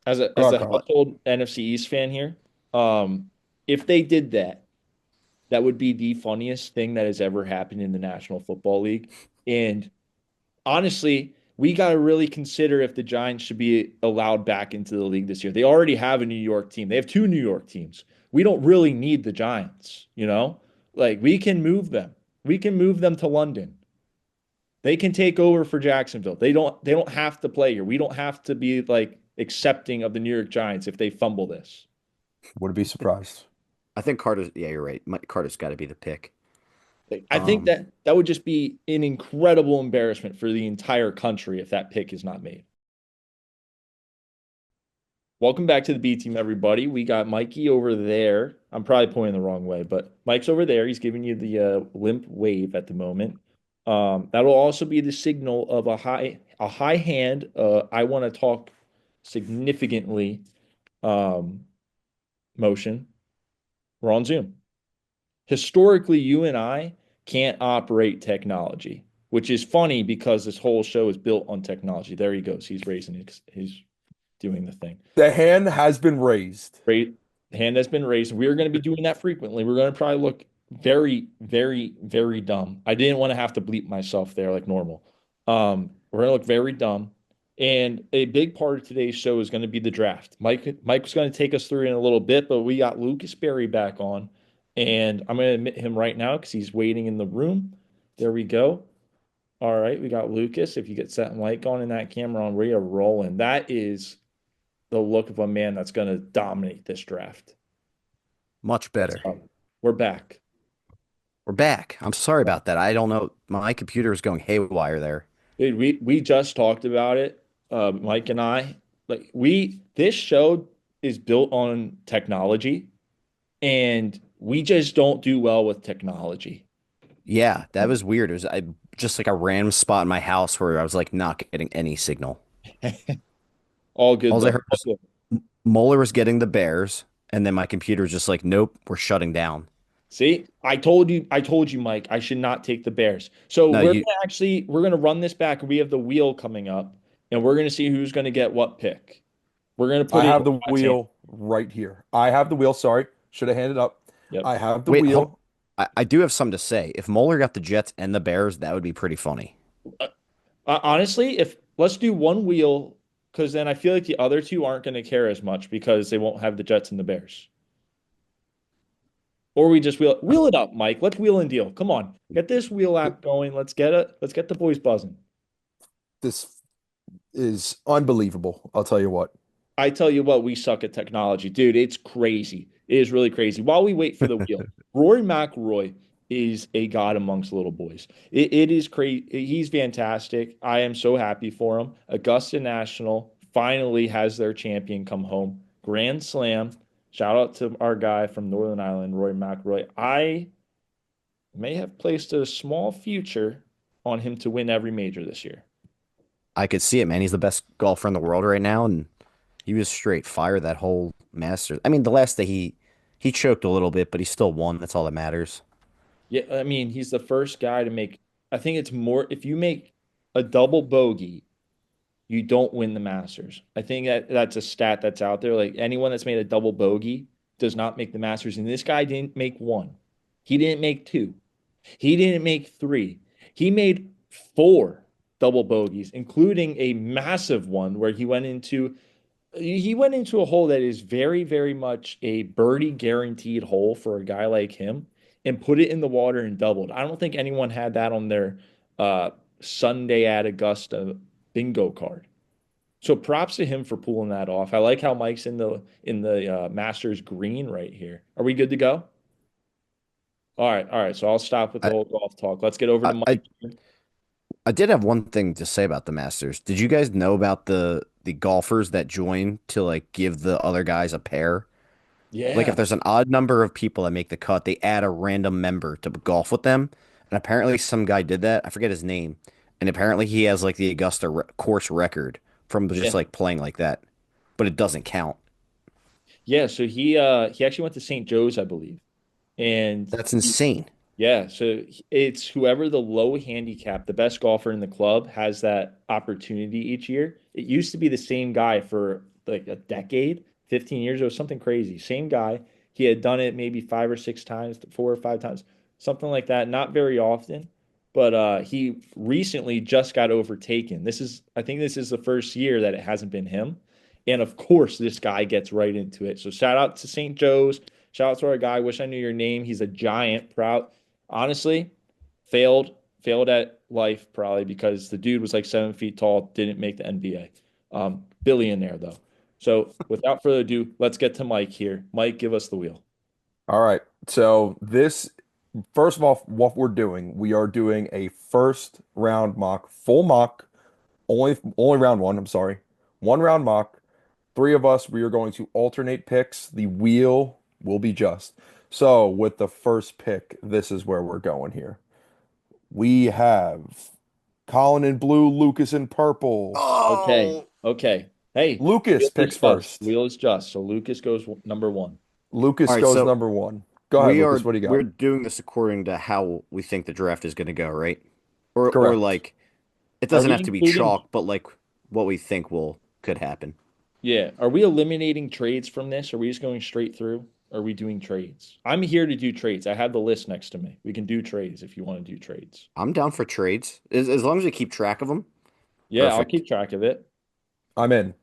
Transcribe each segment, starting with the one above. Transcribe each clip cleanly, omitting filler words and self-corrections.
As a Rock on. household NFC East fan here, um, if they did that, that would be the funniest thing that has ever happened in the National Football League. And honestly, we got to really consider if the Giants should be allowed back into the league this year. They already have a New York team. They have two New York teams. We don't really need the Giants, you know? Like we can move them. We can move them to London. They can take over for Jacksonville. They don't have to play here. We don't have to be like accepting of the New York Giants if they fumble this. Wouldn't be surprised. I think Carter's. Yeah, you're right. Carter's got to be the pick. I think Um, that would just be an incredible embarrassment for the entire country if that pick is not made. Welcome back to the B team, everybody. We got Mikey over there. I'm probably pointing the wrong way, but Mike's over there. He's giving you the limp wave at the moment. That'll also be the signal of a high hand. I want to talk significantly um, motion. We're on Zoom. Historically, you and I can't operate technology, which is funny because this whole show is built on technology. There he goes. He's raising it. He's doing the thing. The hand has been raised. Great hand has been raised. We're going to be doing that frequently. We're going to probably look very, very, very dumb. I didn't want to have to bleep myself there like normal. We're going to look very dumb. And a big part of today's show is going to be the draft. Mike's going to take us through in a little bit, but we got Lukas Berry back on. And I'm going to admit him right now because he's waiting in the room. There we go. All right, we got Lukas. If you get set mic on and that camera on, we are rolling. That is the look of a man that's going to dominate this draft. much better. We're back. We're back. I'm sorry about that. I don't know. My computer is going haywire there. Dude, we just talked about it, Mike and I. Like this show is built on technology, and we just don't do well with technology. Yeah, that was weird. It was just like a random spot in my house where I was like not getting any signal. All good All I though. heard All was good. Mueller was getting the Bears, and then my computer was just like, nope, we're shutting down. See, I told you, Mike, I should not take the Bears. So No, you. we're gonna run this back. We have the wheel coming up, and we're gonna see who's gonna get what pick. We're gonna put I it in have the Pat's hand. wheel right here. I have the wheel. Sorry. Should have handed up. Yep. I have the Wait, hold. wheel. I do have something to say. If Mueller got the Jets and the Bears, that would be pretty funny. Honestly, if let's do one wheel, because then I feel like the other two aren't going to care as much because they won't have the Jets and the Bears. Or we just wheel it up, Mike. Let's wheel and deal. Come on, get this wheel Th- app going. Let's get it. Let's get the boys buzzing. This is unbelievable. I'll tell you what. I tell you what, we suck at technology, dude. It's crazy. It is really crazy. While we wait for the wheel, Rory McIlroy is a god amongst little boys. It is crazy. He's fantastic. I am so happy for him. Augusta National finally has their champion come home. Grand Slam. Shout out to our guy from Northern Ireland, Rory McIlroy. I may have placed a small future on him to win every major this year. I could see it, man. He's the best golfer in the world right now, and he was straight fire that whole Masters. I mean, the last day he choked a little bit, but he still won. That's all that matters. Yeah, I mean, he's the first guy to make, I think it's more, if you make a double bogey, you don't win the Masters. I think that's a stat that's out there. Like anyone that's made a double bogey does not make the Masters. And this guy didn't make one. He didn't make two. He didn't make three. He made four double bogeys, including a massive one where he went into a hole that is very, very much a birdie guaranteed hole for a guy like him and put it in the water and doubled. I don't think anyone had that on their uh, Sunday at Augusta bingo card. So props to him for pulling that off. I like how Mike's in the Masters green right here. Are we good to go? All right. So I'll stop with the I, whole golf talk. Let's get over to I, Mike. I I did have one thing to say about the Masters. Did you guys know about the golfers that join to like give the other guys a pair? Like Yeah, if there's an odd number of people that make the cut, they add a random member to golf with them. And apparently some guy did that. I forget his name. And apparently he has like the Augusta re course record from just yeah, like playing like that, but it doesn't count. yeah. So he actually went to St. Joe's, I believe, and That's insane. yeah, so it's whoever the low handicap, the best golfer in the club has that opportunity each year. It used to be the same guy for like a decade, 15 years ago, something crazy. Same guy. He had done it maybe 5 or 6 times, 4 or 5 times, something like that. Not very often, but he recently just got overtaken. I think this is the first year that it hasn't been him. And of course, this guy gets right into it. So shout out to St. Joe's. Shout out to our guy. Wish I knew your name. He's a giant. Proud. Honestly, failed at life probably because the dude was like 7 feet tall, didn't make the NBA. Billionaire though. So without further ado, let's get to Mike here. Mike, give us the wheel. All right. So this, first of all, what we're doing, we are doing a first round mock, full mock, only round one, I'm sorry. One round mock. Three of us, we are going to alternate picks. The wheel will be just. So with the first pick, this is where we're going here. We have Colin in blue, Lucas in purple. Okay. Oh, Okay. Hey, Lucas wheel is picks just. first. Wheel is just. So Lucas goes number one. all Lucas right. goes So number one. Go ahead, Lucas. What do you we're got? doing this according to how we think the draft is going to go, right? Or Correct. like it Are doesn't we have to be including chalk, but like what we think will could happen. Yeah. Are we eliminating trades from this? Are we just going straight through? Are we doing trades? I'm here to do trades. I have the list next to me. We can do trades if you want to do trades. I'm down for trades as long as we keep track of them. Yeah, I'll Perfect. keep track of it. I'm in.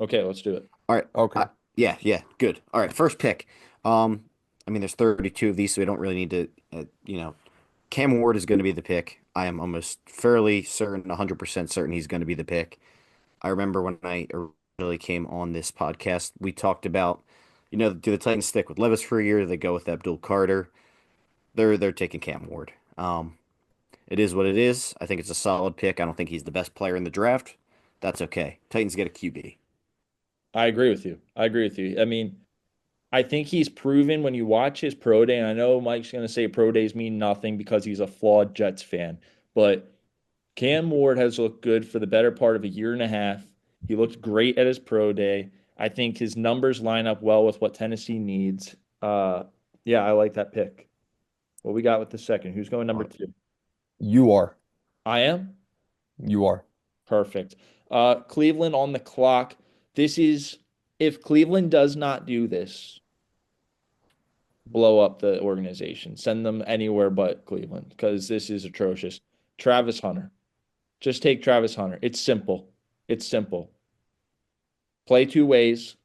Okay, let's do it. All right. Okay. Yeah, yeah, good. All right, first pick. Um, I mean, there's 32 of these, so we don't really need to, Cam Ward is going to be the pick. I am almost fairly certain, 100% certain he's going to be the pick. I remember when I originally came on this podcast, we talked about, do the Titans stick with Levis for a year? Do they go with Abdul Carter? They're taking Cam Ward. It is what it is. I think it's a solid pick. I don't think he's the best player in the draft. That's okay. Titans get a QB. I agree with you. I agree with you. I mean, I think he's proven when you watch his pro day, and I know Mike's going to say pro days mean nothing because he's a flawed Jets fan, but Cam Ward has looked good for the better part of a year and a half. He looked great at his pro day. I think his numbers line up well with what Tennessee needs. Yeah, I like that pick. What we got with the second? Who's going number two? You are. I am. You are. Perfect. Cleveland on the clock. This is if Cleveland does not do this, blow up the organization. Send them anywhere but Cleveland because this is atrocious. Travis Hunter. Just take Travis Hunter. It's simple. It's simple. Play two ways.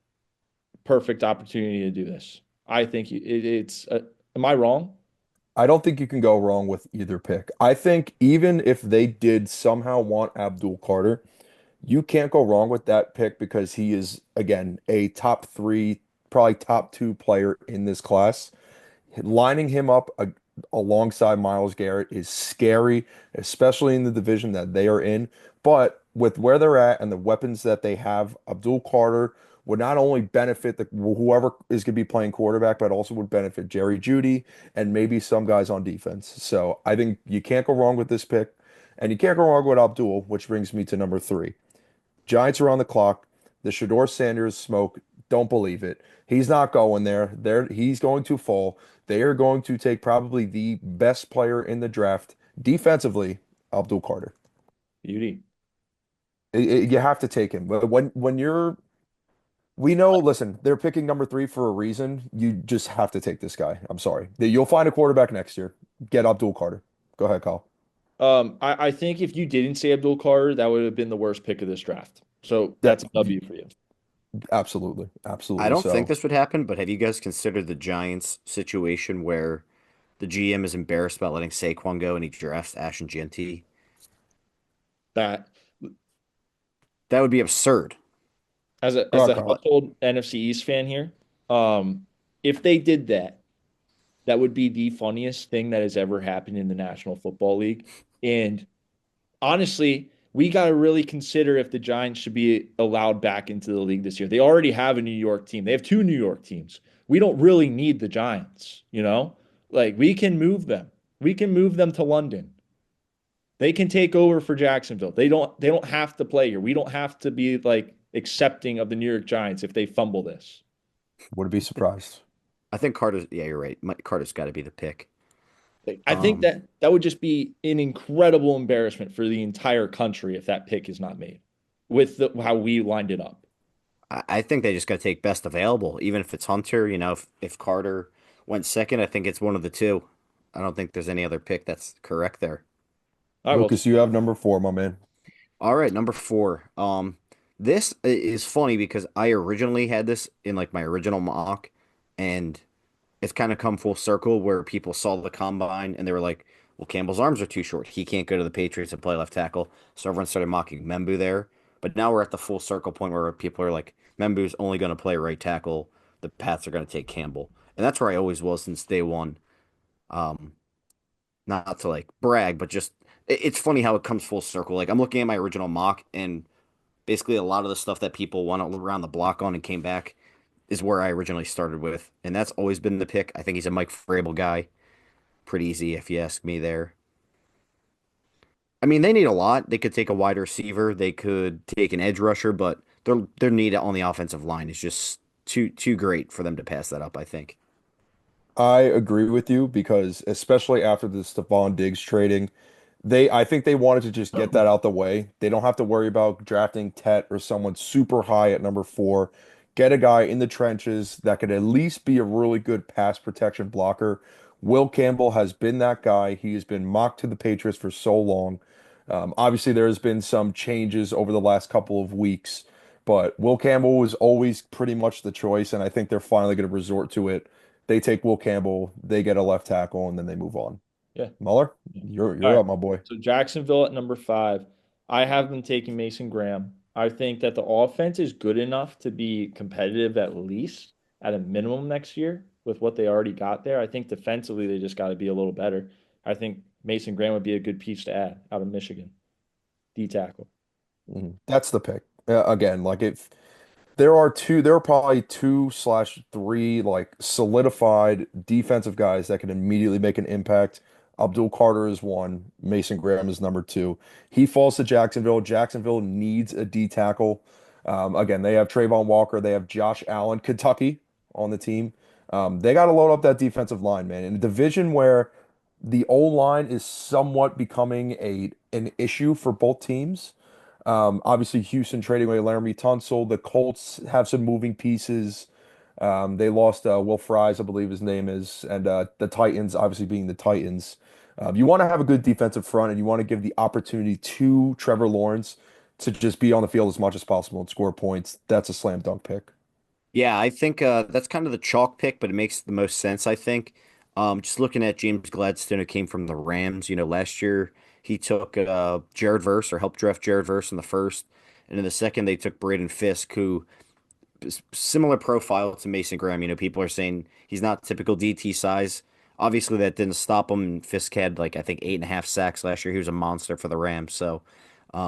Perfect opportunity to do this. I think it's. Am I wrong? I don't think you can go wrong with either pick. I think even if they did somehow want Abdul Carter, you can't go wrong with that pick because he is, again, a top three, probably top two player in this class. Lining him up alongside Miles Garrett is scary, especially in the division that they are in. But with where they're at and the weapons that they have, Abdul Carter would not only benefit whoever is going to be playing quarterback, but also would benefit Jerry Jeudy and maybe some guys on defense. So I think you can't go wrong with this pick, and you can't go wrong with Abdul, which brings me to number three. Giants are on the clock. The Shedeur Sanders smoke. Don't believe it. He's not going there. He's going to fall. They are going to take probably the best player in the draft defensively, Abdul Carter. Beauty. You have to take him. But when you're, we know, listen, they're picking number three for a reason. You just have to take this guy. I'm sorry. You'll find a quarterback next year. Get Abdul Carter. Go ahead, Kyle. I think if you didn't say Abdul Carter, that would have been the worst pick of this draft. So Yeah, that's a W for you. absolutely, I absolutely. don't think So this would happen, but have you guys considered the Giants situation where the GM is embarrassed about letting Saquon go and he drafts Ashton Jeanty? That That would be absurd. as go a ahead, Kyle. household NFC East fan here, if they did that, that would be the funniest thing that has ever happened in the National Football League. And honestly, we got to really consider if the Giants should be allowed back into the league this year. They already have a New York team. They have two New York teams. We don't really need the Giants, you know? Like we can move them. We can move them to London. They can take over for Jacksonville. They don't have to play here. We don't have to be like accepting of the New York Giants if they fumble this. Wouldn't be surprised. I think Carter's, yeah, you're right. Carter's got to be the pick. I think Um, that would just be an incredible embarrassment for the entire country if that pick is not made with how we lined it up. I think they just got to take best available, even if it's Hunter. If Carter went second, I think it's one of the two. I don't think there's any other pick that's correct there. All right, well, Lucas, you have number four, my man. All right, number four. This is funny because I originally had this in like my original mock, and it's kind of come full circle where people saw the combine and they were like, "Well, Campbell's arms are too short. He can't go to the Patriots and play left tackle." So everyone started mocking Membu there. But now we're at the full circle point where people are like, "Membu's only going to play right tackle. The Pats are going to take Campbell," and that's where I always was since day one. Um, Not to like brag, but just it's funny how it comes full circle. Like I'm looking at my original mock and basically a lot of the stuff that people went around the block on and came back is where I originally started with, and that's always been the pick. I think he's a Mike Vrabel guy. Pretty easy if you ask me there. I mean, they need a lot. They could take a wide receiver, they could take an edge rusher, but their need on the offensive line is just too great for them to pass that up, I think. I agree with you because especially after the Stephon Diggs trading, I think they wanted to just get that out the way. They don't have to worry about drafting Tet or someone super high at number four. Get a guy in the trenches that could at least be a really good pass protection blocker. Will Campbell has been that guy. He has been mocked to the Patriots for so long. Obviously, there has been some changes over the last couple of weeks, but Will Campbell was always pretty much the choice, and I think they're finally going to resort to it. They take Will Campbell, they get a left tackle, and then they move on. yeah. Muller, Yeah. All you're right. up, my boy. So Jacksonville at number five. I have them taking Mason Graham. I think that the offense is good enough to be competitive at least at a minimum next year with what they already got there. I think defensively they just got to be a little better. I think Mason Graham would be a good piece to add out of Michigan, D tackle. That's the pick. Again, like if there are probably two slash three like solidified defensive guys that can immediately make an impact. Abdul Carter is one. Mason Graham is number two. He falls to Jacksonville. Jacksonville needs a D tackle. Again, they have Trayvon Walker. They have Josh Allen, Kentucky on the team. They got to load up that defensive line, man. In a division where the O line is somewhat becoming an issue for both teams. Obviously, Houston trading away Laramie Tunsil. The Colts have some moving pieces. They lost Will Fries, I believe his name is, and the Titans, obviously being the Titans. You want to have a good defensive front, and you want to give the opportunity to Trevor Lawrence to just be on the field as much as possible and score points. That's a slam dunk pick. Yeah, I think that's kind of the chalk pick, but it makes the most sense, I think. Just looking at James Gladstone, who came from the Rams, last year he took Jared Verse or helped draft Jared Verse in the first. And in the second, they took Braden Fisk, who similar profile to Mason Graham. People are saying he's not typical DT size. Obviously, that didn't stop him. Fisk had like I think 8.5 sacks last year. He was a monster for the Rams. So, I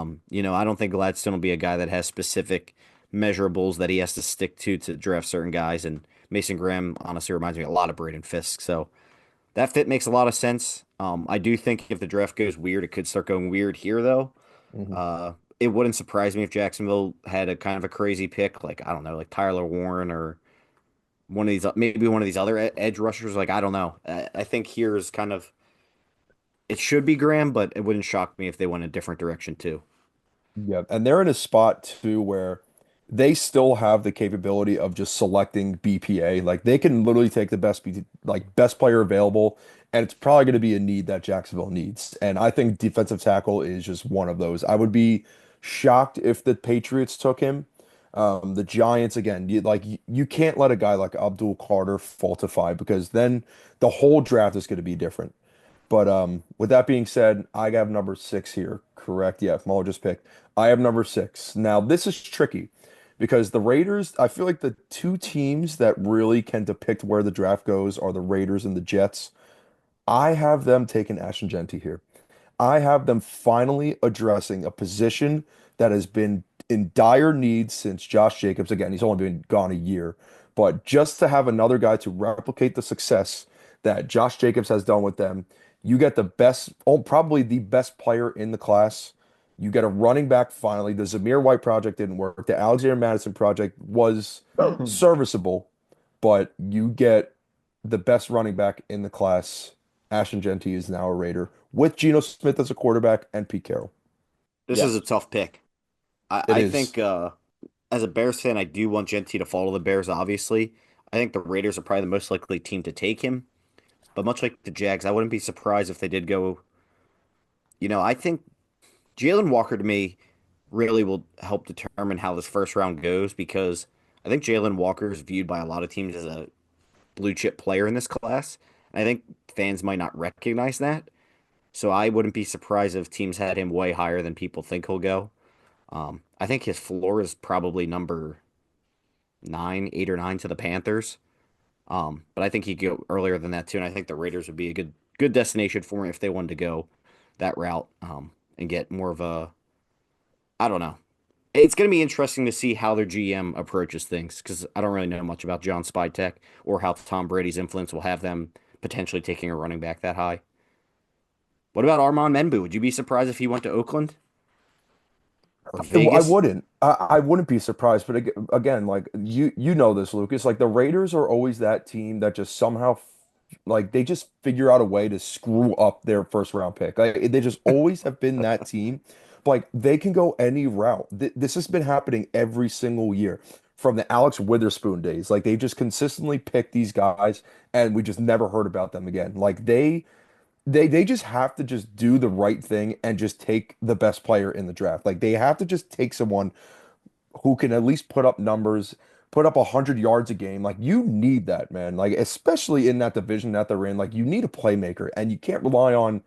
don't think Gladstone will be a guy that has specific measurables that he has to stick to draft certain guys. And Mason Graham honestly reminds me a lot of Braden Fisk. So that fit makes a lot of sense. I do think if the draft goes weird, it could start going weird here though. Mhm. It wouldn't surprise me if Jacksonville had a kind of a crazy pick, like I don't know, like Tyler Warren or one of these, maybe one of these other edge rushers. Like I don't know. I think here is kind of it should be Graham, but it wouldn't shock me if they went a different direction too. Yeah, and they're in a spot too where they still have the capability of just selecting BPA. Like they can literally take the best player available, and it's probably going to be a need that Jacksonville needs. And I think defensive tackle is just one of those. I would be shocked if the Patriots took him. The Giants again, you can't let a guy like Abdul Carter fall to five because then the whole draft is going to be different. But with that being said, I have number six here. Correct? Yeah, Muller just picked. I have number six. Now this is tricky because the Raiders, I feel like the two teams that really can depict where the draft goes are the Raiders and the Jets. I have them taking Ashton Genty here. I have them finally addressing a position that has been in dire need since Josh Jacobs. Again, he's only been gone a year, but just to have another guy to replicate the success that Josh Jacobs has done with them, you get the best, oh, probably the best player in the class. You get a running back finally. The Zamir White project didn't work. The Alexander Madison project was serviceable, but you get the best running back in the class. Ashton Genty is now a Raider with Geno Smith as a quarterback and Pete Carroll. This is a Yes. tough pick. I, It I is. think as a Bears fan, I do want Gentry to follow the Bears, obviously. I think the Raiders are probably the most likely team to take him. But much like the Jags, I wouldn't be surprised if they did go. I think Jalen Walker to me really will help determine how this first round goes because I think Jalen Walker is viewed by a lot of teams as a blue chip player in this class. And I think fans might not recognize that. So I wouldn't be surprised if teams had him way higher than people think he'll go. I think his floor is probably number 8 or 9 to the Panthers. But I think he'd go earlier than that too, and I think the Raiders would be a good destination for him if they wanted to go that route, and get more of a I don't know. It's going to be interesting to see how their GM approaches things because I don't really know much about John Spytek or how Tom Brady's influence will have them potentially taking a running back that high. What about Armand Membu? Would you be surprised if he went to Oakland or I Vegas? wouldn't. I wouldn't be surprised. But again, like you know this, Lucas. Like the Raiders are always that team that just somehow like they just figure out a way to screw up their first round pick. Like they just always have been that team. Like they can go any route. This has been happening every single year from the Alex Witherspoon days. Like they just consistently pick these guys, and we just never heard about them again. Like they just have to just do the right thing and just take the best player in the draft. Like they have to just take someone who can at least put up numbers, put up 100 yards a game. Like you need that, man. Like especially in that division that they're in, like you need a playmaker, and you can't rely on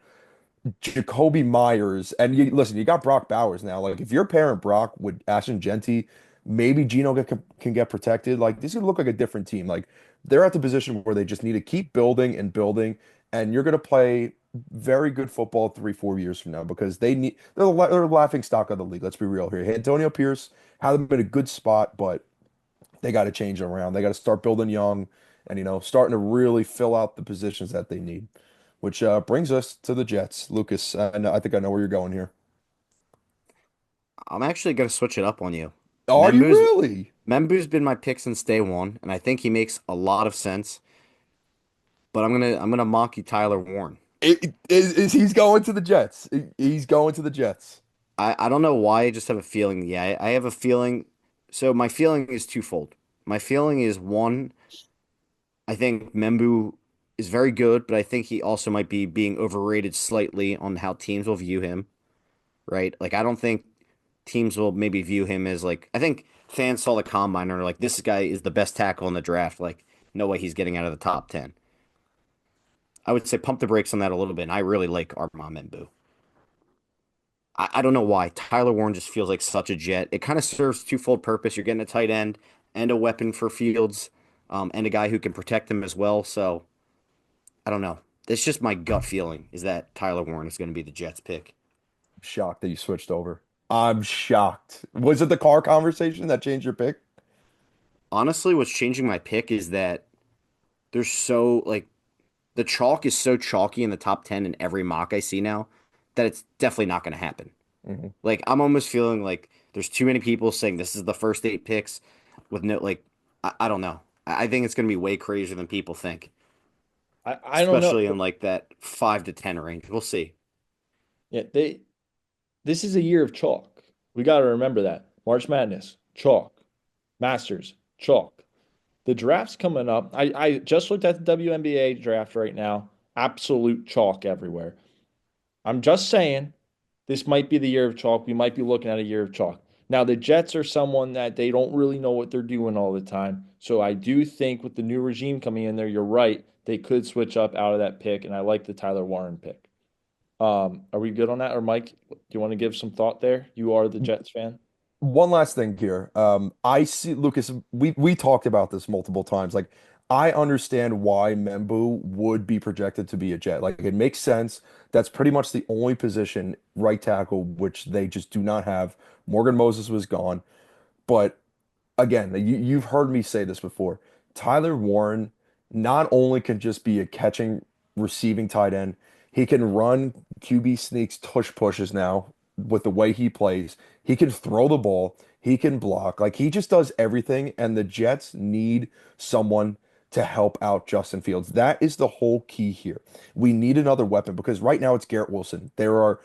Jacoby Myers. And you listen, you got Brock Bowers now. Like if you're pairing Brock with Ashton Genty, maybe can get protected. Like this could look like a different team. Like they're at the position where they just need to keep building and building, and you're gonna play very good football 3, 4 years from now because they're the laughing stock of the league. Let's be real here. Antonio Pierce had them in a good spot, but they got to change them around. They got to start building young and starting to really fill out the positions that they need. Which brings us to the Jets. Lucas, I think I know where you're going here. I'm actually going to switch it up on you. Are you Membu's really? Membu's been my pick since day one, and I think he makes a lot of sense. But I'm gonna mock you, Tyler Warren. He's going to the Jets. He's going to the Jets. I don't know why. I just have a feeling. Yeah, I have a feeling. So my feeling is twofold. My feeling is one, I think Membu is very good, but I think he also might be being overrated slightly on how teams will view him, right? Like I don't think teams will maybe view him as like I think fans saw the combine and are like, this guy is the best tackle in the draft. Like, no way he's getting out of the top 10. I would say pump the brakes on that a little bit, and I really like Armand Membu. I don't know why. Tyler Warren just feels like such a jet. It kind of serves twofold purpose. You're getting a tight end and a weapon for Fields, and a guy who can protect him as well. So I don't know. It's just my gut feeling is that Tyler Warren is going to be the Jets pick. Shocked that you switched over. I'm shocked. Was it the car conversation that changed your pick? Honestly, what's changing my pick is that there's so like the chalk is so chalky in the top 10 in every mock I see now that it's definitely not going to happen. Mhm. Like I'm almost feeling like there's too many people saying this is the first 8 picks with no like I don't know. I think it's going to be way crazier than people think, I don't know. especially in like that 5 to 10 range. We'll see. Yeah, this is a year of chalk. We got to remember that. March Madness, chalk. Masters, chalk. The draft's coming up. I just looked at the WNBA draft right now. Absolute chalk everywhere. I'm just saying this might be the year of chalk. We might be looking at a year of chalk. Now, the Jets are someone that they don't really know what they're doing all the time. So I do think with the new regime coming in there, you're right. They could switch up out of that pick, and I like the Tyler Warren pick. Are we good on that? Or Mike, do you want to give some thought there? You are the Jets fan. One last thing here. I see Lucas, we talked about this multiple times. Like I understand why Membu would be projected to be a Jet. Like it makes sense. That's pretty much the only position, right tackle, which they just do not have. Morgan Moses was gone. But again, you've heard me say this before. Tyler Warren not only can just be a catching, receiving tight end, he can run QB sneaks, tush pushes now with the way he plays. He can throw the ball, he can block. Like he just does everything, and the Jets need someone to help out Justin Fields. That is the whole key here. We need another weapon because right now it's Garrett Wilson. Tyler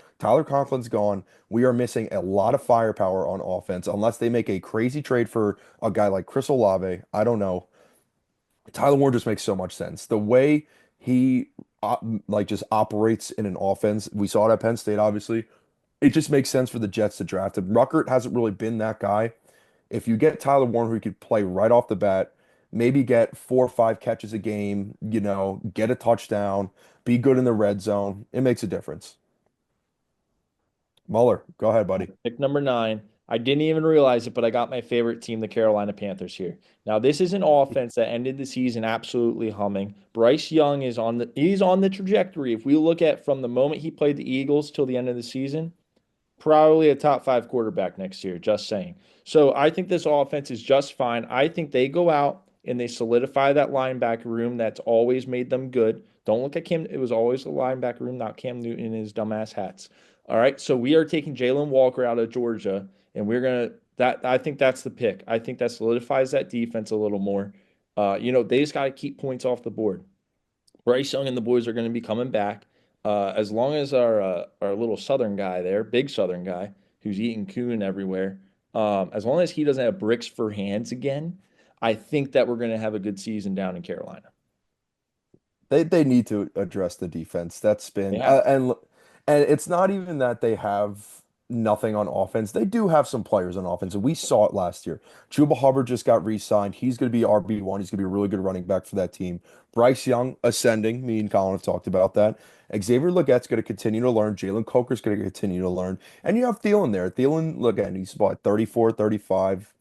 Conklin's gone. We are missing a lot of firepower on offense unless they make a crazy trade for a guy like Chris Olave. I don't know. Tyler Warren just makes so much sense. The way he just operates in an offense. We saw it at Penn State, obviously. It just makes sense for the Jets to draft him. Ruckert hasn't really been that guy. If you get Tyler Warren, who could play right off the bat, maybe get 4 or 5 catches a game, get a touchdown, be good in the red zone, it makes a difference. Mueller, go ahead, buddy. Pick number 9. I didn't even realize it, but I got my favorite team, the Carolina Panthers here. Now, this is an offense that ended the season absolutely humming. Bryce Young he's on the trajectory. If we look at from the moment he played the Eagles till the end of the season, probably a top 5 quarterback next year, just saying. So I think this offense is just fine. I think they go out and they solidify that linebacker room that's always made them good. Don't look at Cam. It was always the linebacker room, not Cam Newton and his dumbass hats. All right. So we are taking Jalen Walker out of Georgia, and we're gonna that I think that's the pick. I think that solidifies that defense a little more. They just got to keep points off the board. Bryce Young and the boys are going to be coming back. As long as our little Southern guy there, big Southern guy who's eating coon everywhere, as long as he doesn't have bricks for hands again, I think that we're going to have a good season down in Carolina. They need to address the defense. That's been Yeah, and it's not even that they have nothing on offense. They do have some players on offense, and we saw it last year. Chuba Hubbard just got re-signed. He's going to be RB1. He's going to be a really good running back for that team. Bryce Young ascending. Me and Colin have talked about that. Xavier Legette's going to continue to learn. Jalen Coker's going to continue to learn. And you have Thielen there. Thielen, again, he's about 34, 35.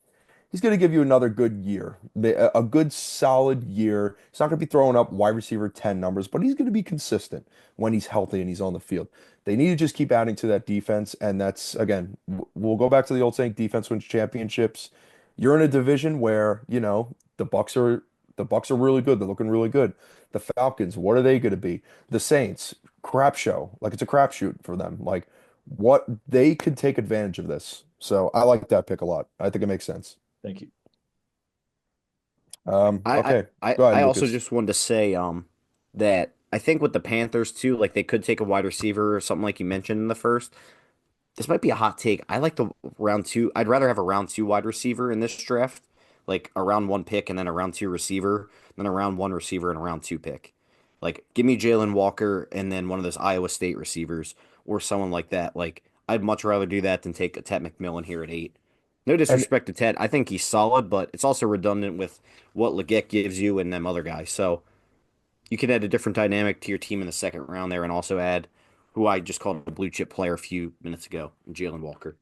He's going to give you another good year, a good solid year. He's not going to be throwing up wide receiver 10 numbers, but he's going to be consistent when he's healthy and he's on the field. They need to just keep adding to that defense, and that's again, we'll go back to the old saying, defense wins championships. You're in a division where, the Bucks are really good. They're looking really good. The Falcons, what are they going to be? The Saints, crap show. Like it's a crapshoot for them. Like what they could take advantage of this. So I like that pick a lot. I think it makes sense. thank you. I Okay. I Go ahead, I also Lucas. just wanted to say that I think with the Panthers too, like they could take a wide receiver or something like you mentioned in the first. This might be a hot take. I like the round two. I'd rather have a round two wide receiver in this draft, like a round one pick and then a round two receiver, than a round one receiver and a round two pick. Like, give me Jalen Walker and then one of those Iowa State receivers or someone like that. Like, I'd much rather do that than take a Ted McMillan here at 8. No And disrespect to Ted. I think he's solid, but it's also redundant with what Leggett gives you and them other guys. So you can add a different dynamic to your team in the second round there and also add who I just called a blue chip player a few minutes ago, Jalen Walker.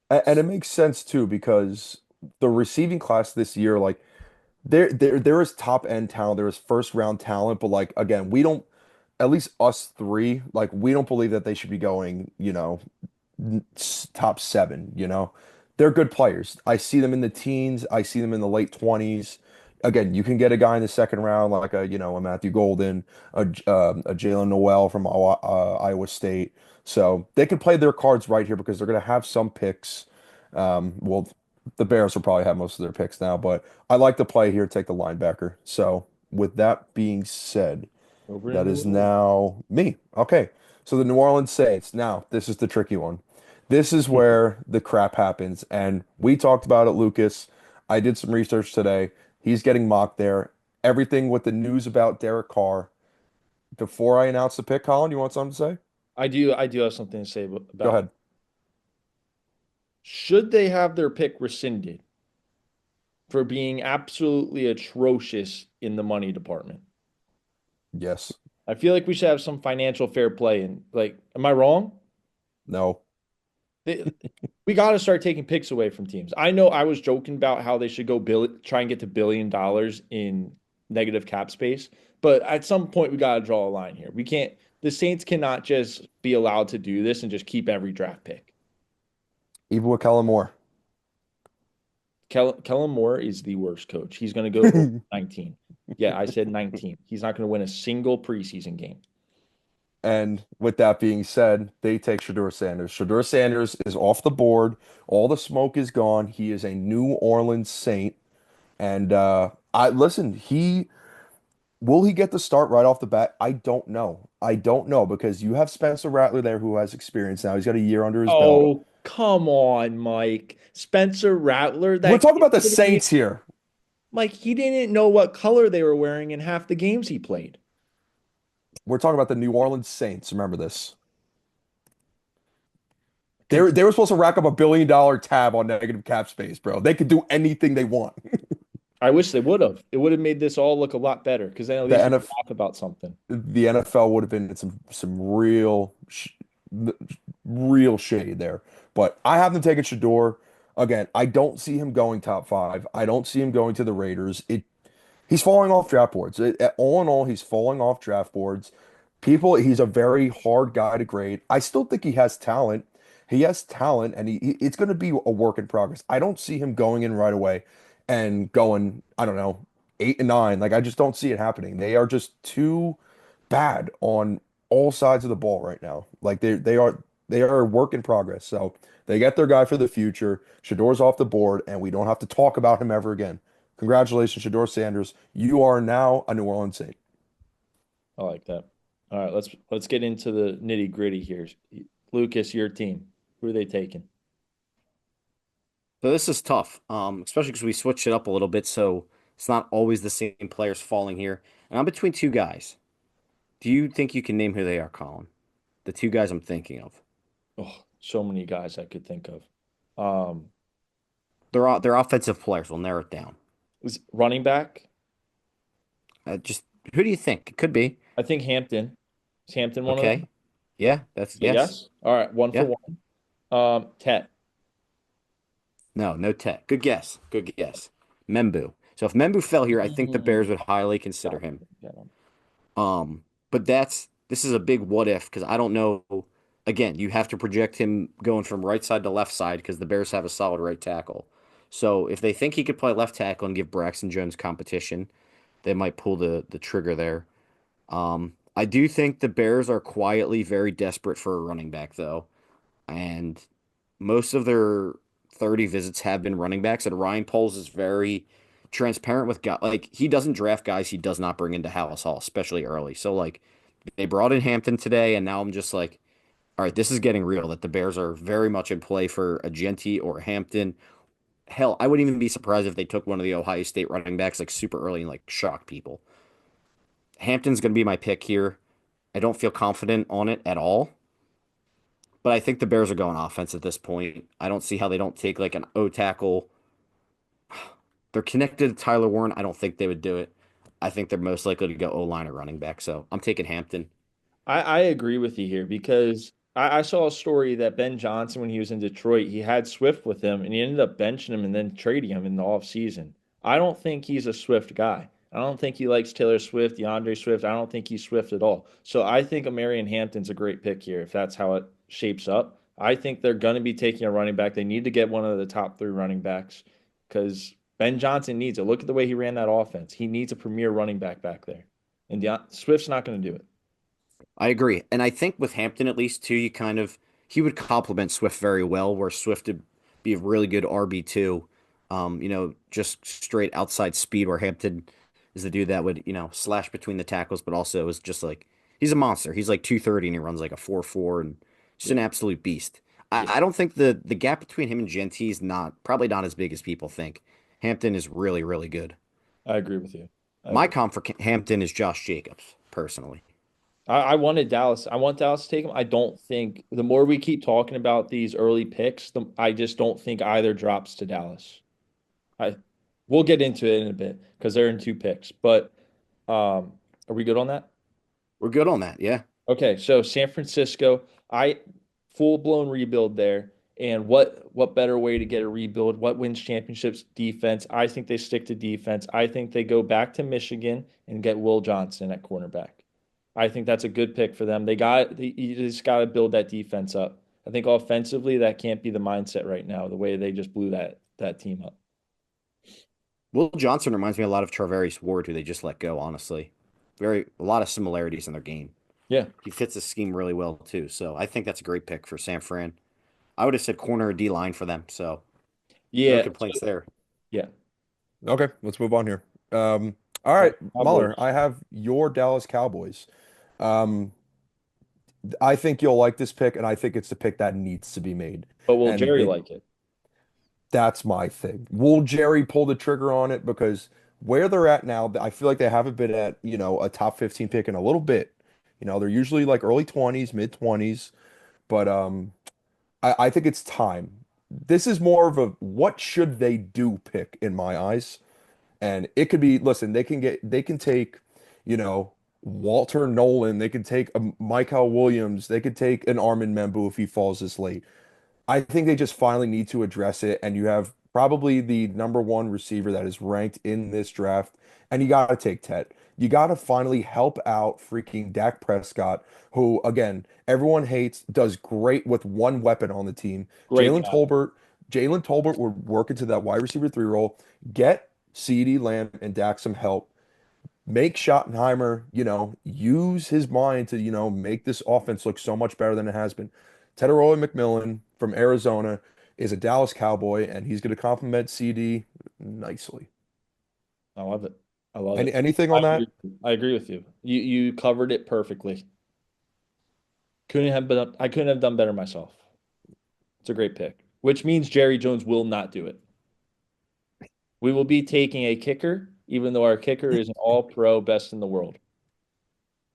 and it makes sense too because the receiving class this year, like there is top end talent, there is first round talent, but like again, we don't at least us three, like we don't believe that they should be going, top 7, They're good players. I see them in the teens. I see them in the late 20s. Again, you can get a guy in the second round like a Matthew Golden, a Jalen Noel from Iowa State. So they can play their cards right here because they're going to have some picks. Well, the Bears will probably have most of their picks now, but I like to play here, take the linebacker. So with that being said, Over in that New is Orleans. now me. Okay. So the New Orleans Saints. Now, this is the tricky one. This is where the crap happens. And we talked about it, Lucas. I did some research today. He's getting mocked there. Everything with the news about Derek Carr. Before I announce the pick, Colin, you want something to say? I do have something to say Go about it. ahead. Should they have their pick rescinded for being absolutely atrocious in the money department? Yes. I feel like we should have some financial fair play. And like, am I wrong? No. They, we got to start taking picks away from teams. I know I was joking about how they should try and get to $1 billion in negative cap space, but at some point we got to draw a line here. We can't. The Saints cannot just be allowed to do this and just keep every draft pick. Even with Kellen Moore. Kellen Moore is the worst coach. He's going to go over 19. Yeah, I said 19. He's not going to win a single preseason game. And with that being said, they take Shedeur Sanders. Shedeur Sanders is off the board. All the smoke is gone. He is a New Orleans Saint. And I listen, Will he get the start right off the bat? I don't know. I don't know because you have Spencer Rattler there who has experience now. He's got a year under his belt. Oh, come on, Mike. Spencer Rattler, We're that talking kid about the literally, Saints here. Mike, he didn't know what color they were wearing in half the games he played. We're talking about the New Orleans Saints. Remember this. I think They were supposed to rack up $1 billion tab on negative cap space, bro. They could do anything they want. I wish they would have. It would have made this all look a lot better because then at The least we could NFL, laugh about something. the NFL would have been in some real shade there. But I have them taking Shedeur. Again, I don't see him going top five. I don't see him going to the Raiders. He's falling off draft boards. All in all, he's falling off draft boards. He's a very hard guy to grade. I still think he has talent. He has talent, and it's going to be a work in progress. I don't see him going in right away and going, I don't know, 8 and 9. Like I just don't see it happening. They are just too bad on all sides of the ball right now. Like they are a work in progress. So they get their guy for the future. Shador's off the board, and we don't have to talk about him ever again. Congratulations, Shedeur Sanders. You are now a New Orleans Saint. I like that. All right, let's get into the nitty gritty here. Lucas, your team. Who are they taking? So this is tough, especially because we switched it up a little bit, so it's not always the same players falling here. And I'm between two guys. Do you think you can name who they are, Colin? The two guys I'm thinking of. Oh, so many guys I could think of. Um, They're offensive players. We'll narrow it down. is running back? Just who do you think? It could be. I think Hampton. Is Hampton one of them? Okay. Yeah, that's Say yes. yes. All right, one for Yeah. one. Tet. No, no tech. Good guess. Good guess. Membu. So if Membu fell here, I think the Bears would highly consider him. Get him. But this is a big what if because I don't know. Again, you have to project him going from right side to left side because the Bears have a solid right tackle. So if they think he could play left tackle and give Braxton Jones competition, they might pull the trigger there. I do think the Bears are quietly very desperate for a running back though, and most of their 30 visits have been running backs. And Ryan Poles is very transparent with guys. Like he doesn't draft guys he does not bring into Hallis Hall, especially early. So like they brought in Hampton today, and now I'm just like, all right, this is getting real. That the Bears are very much in play for a Genty or a Hampton. Hell, I wouldn't even be surprised if they took one of the Ohio State running backs like super early and like shock people. Hampton's going to be my pick here. I don't feel confident on it at all. But I think the Bears are going offense at this point. I don't see how they don't take like an O tackle. They're connected to Tyler Warren. I don't think they would do it. I think they're most likely to go O line or running back. So I'm taking Hampton. I agree with you here because I saw a story that Ben Johnson, when he was in Detroit, he had Swift with him and he ended up benching him and then trading him in the offseason. I don't think he's a Swift guy. I don't think he likes Taylor Swift, DeAndre Swift. I don't think he's Swift at all. So I think Amarian Hampton's a great pick here if that's how it shapes up. I think they're going to be taking a running back. They need to get one of the top three running backs because Ben Johnson needs it. Look at the way he ran that offense. He needs a premier running back there. And Swift's not going to do it. I agree. And I think with Hampton, at least, too, he would complement Swift very well, where Swift would be a really good RB2, just straight outside speed, where Hampton is the dude that would, slash between the tackles, but also is just like, he's a monster. He's like 230 and he runs like a 4.4 and just Yeah. an absolute beast. Yeah. I don't think the gap between him and Genty is probably not as big as people think. Hampton is really, really good. I agree with you. I My agree. comp for Hampton is Josh Jacobs, personally. I wanted Dallas. I want Dallas to take him. I don't think the more we keep talking about these early picks, I just don't think either drops to Dallas. I we'll get into it in a bit because they're in two picks. But are we good on that? We're good on that, yeah. Okay, so San Francisco, I full blown rebuild there. And what better way to get a rebuild? What wins championships? Defense. I think they stick to defense. I think they go back to Michigan and get Will Johnson at cornerback. I think that's a good pick for them. You just got to build that defense up. I think offensively that can't be the mindset right now. The way they just blew that team up. Will Johnson reminds me a lot of Charvarius Ward, who they just let go, honestly. A lot of similarities in their game. Yeah, He fits the scheme really well, too. So I think that's a great pick for San Fran. I would have said corner or D line for them. So no yeah, complaints there. yeah. Okay, let's move on here. All My right, Muller, Cowboys. I have your Dallas Cowboys. Um, I think you'll like this pick, and I think it's the pick that needs to be made. But will And Jerry like it? that's my thing. Will Jerry pull the trigger on it? Because where they're at now, I feel like they haven't been at, a top 15 pick in a little bit. They're usually like early 20s, mid 20s, but I think it's time. This is more of a what should they do pick in my eyes. And it could be, listen, they can take, you know, Walter Nolan, they could take a Michael Williams, they could take an Armin Membu if he falls this late. I think they just finally need to address it. And you have probably the number one receiver that is ranked in this draft. And you got to take Ted. You got to finally help out freaking Dak Prescott, who, again, everyone hates, does great with one weapon on the team. Great Jalen job. Tolbert, Jalen Tolbert would work into that wide receiver three role. Get CeeDee Lamb and Dak some help. Make Schottenheimer, use his mind to, make this offense look so much better than it has been. Tedoroy McMillan from Arizona is a Dallas Cowboy, and he's going to complement CD nicely. I love it. I love it. Anything I on that? agree. I agree with you. You covered it perfectly. I couldn't have done better myself. It's a great pick, which means Jerry Jones will not do it. We will be taking a kicker, even though our kicker is an all-pro best in the world.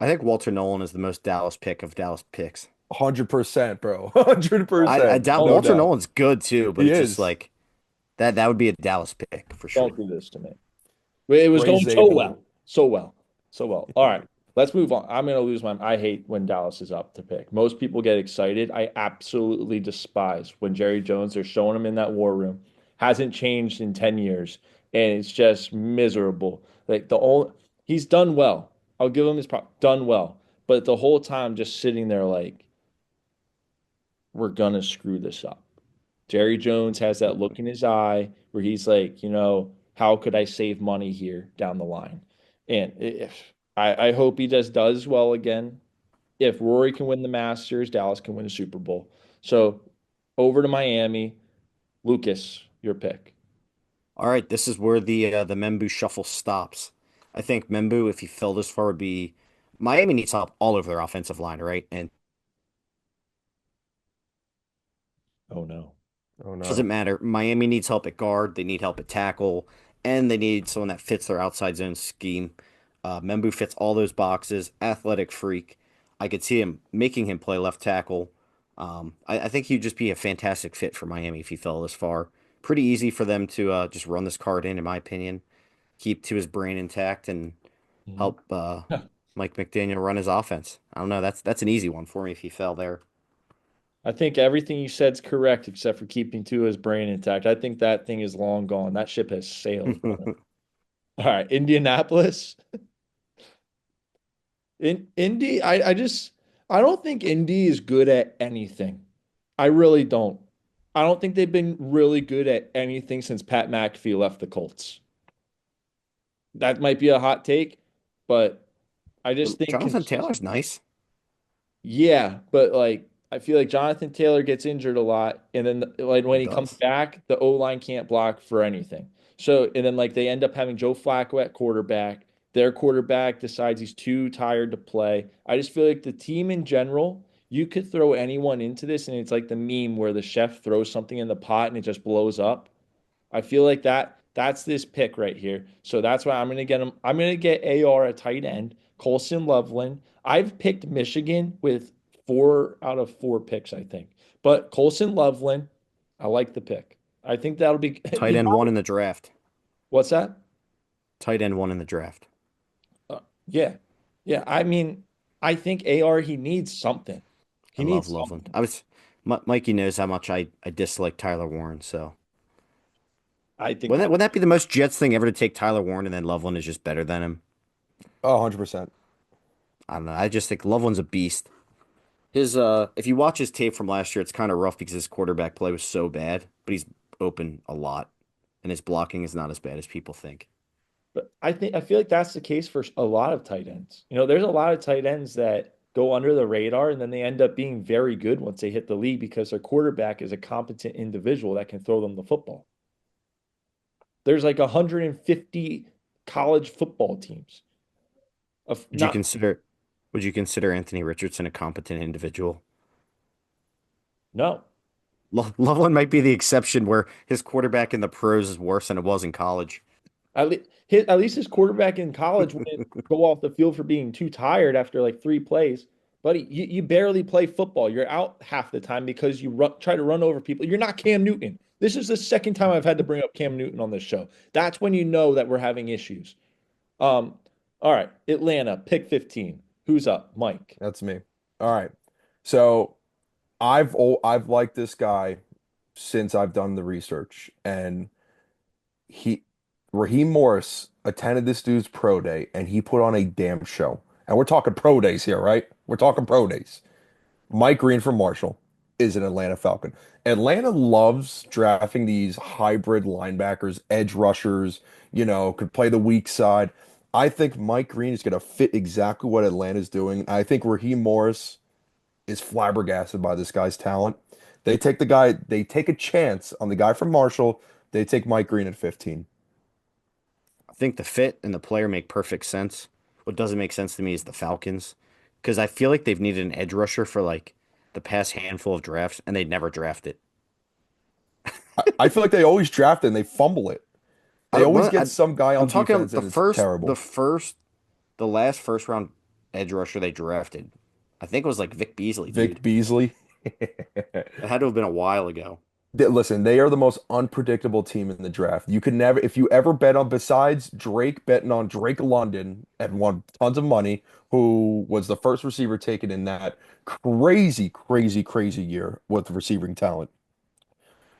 I think Walter Nolan is the most Dallas pick of Dallas picks. 100%, bro. 100%. Don't No Walter doubt. Nolan's good too, but He it's just is. like that would be a Dallas pick for don't sure. do this to me. It was Bray going so Zabel. well. So well. So well. All right. Let's move on. I'm going to lose my. I hate when Dallas is up to pick. Most people get excited. I absolutely despise when Jerry Jones, they're showing him in that war room, hasn't changed in 10 years. And it's just miserable. Like he's done well. I'll give him his done well. But the whole time just sitting there like, we're going to screw this up. Jerry Jones has that look in his eye where he's like, how could I save money here down the line? And if I hope he just does well again. If Rory can win the Masters, Dallas can win a Super Bowl. So over to Miami. Lucas, your pick. All right, this is where the Membu shuffle stops. I think Membu, if he fell this far, would be Miami needs help all over their offensive line, right? And Oh no. Oh, it doesn't no. matter. Miami needs help at guard, they need help at tackle, and they need someone that fits their outside zone scheme. Membu fits all those boxes. Athletic freak. I could see him making him play left tackle. I think he'd just be a fantastic fit for Miami if he fell this far. Pretty easy for them to just run this card in my opinion. Keep to his brain intact and Mhm. help Mike McDaniel run his offense. I don't know. That's an easy one for me if he fell there. I think everything you said is correct except for keeping to his brain intact. I think that thing is long gone. That ship has sailed, brother. All right, Indianapolis. In Indy, I don't think Indy is good at anything. I really don't. I don't think they've been really good at anything since Pat McAfee left the Colts. That might be a hot take, but I just think Jonathan Taylor's nice. yeah, but like I feel like Jonathan Taylor gets injured a lot, and then like He when he comes does. back, the O line can't block for anything. So and then like they end up having Joe Flacco at quarterback. Their quarterback decides he's too tired to play. I just feel like the team in general, you could throw anyone into this, and it's like the meme where the chef throws something in the pot and it just blows up. I feel like that's this pick right here. So that's why I'm gonna get him. I'm gonna get AR at tight end, Colson Loveland. I've picked Michigan with 4 out of 4 picks, I think. But Colson Loveland, I like the pick. I think that'll be Tight end one in the draft. what's that? Tight end one in the draft. Yeah. Yeah. I mean, I think AR he needs something. I He love needs Loveland. something. Mikey knows how much I dislike Tyler Warren, so I think wouldn't that be the most Jets thing ever to take Tyler Warren and then Loveland is just better than him? Oh, 100%. I don't know. I just think Loveland's a beast. His if you watch his tape from last year, it's kind of rough because his quarterback play was so bad, but he's open a lot, and his blocking is not as bad as people think. But I feel like that's the case for a lot of tight ends. There's a lot of tight ends that go under the radar and then they end up being very good once they hit the league because their quarterback is a competent individual that can throw them the football. There's like 150 college football teams. Of Would you not consider would you consider Anthony Richardson a competent individual? no. Loveland might be the exception where his quarterback in the pros is worse than it was in college. At least his quarterback in college wouldn't go off the field for being too tired after like 3 plays. Buddy, you barely play football. You're out half the time because try to run over people. You're not Cam Newton. This is the second time I've had to bring up Cam Newton on this show. That's when you know that we're having issues. Um, all right, Atlanta, pick 15. Who's up? Mike. That's me. All right. So I've liked this guy since I've done the research, and he Raheem Morris attended this dude's pro day, and he put on a damn show. And we're talking pro days here, right? We're talking pro days. Mike Green from Marshall is an Atlanta Falcon. Atlanta loves drafting these hybrid linebackers, edge rushers, could play the weak side. I think Mike Green is going to fit exactly what Atlanta's doing. I think Raheem Morris is flabbergasted by this guy's talent. They take a chance on the guy from Marshall. They take Mike Green at 15. I think the fit and the player make perfect sense. What doesn't make sense to me is the Falcons, because I feel like they've needed an edge rusher for like the past handful of drafts, and they'd never draft it. I feel like they always draft it and they fumble it. I They don't always run. get some guy I'm on talking defense and it's terrible. the last first round edge rusher they drafted. I think it was like Vic Beasley, Vic dude. Beasley. It had to have been a while ago. Listen, they are the most unpredictable team in the draft. You could never, if you ever bet on, besides Drake betting on Drake London and won tons of money, who was the first receiver taken in that crazy, crazy, crazy year with receiving talent.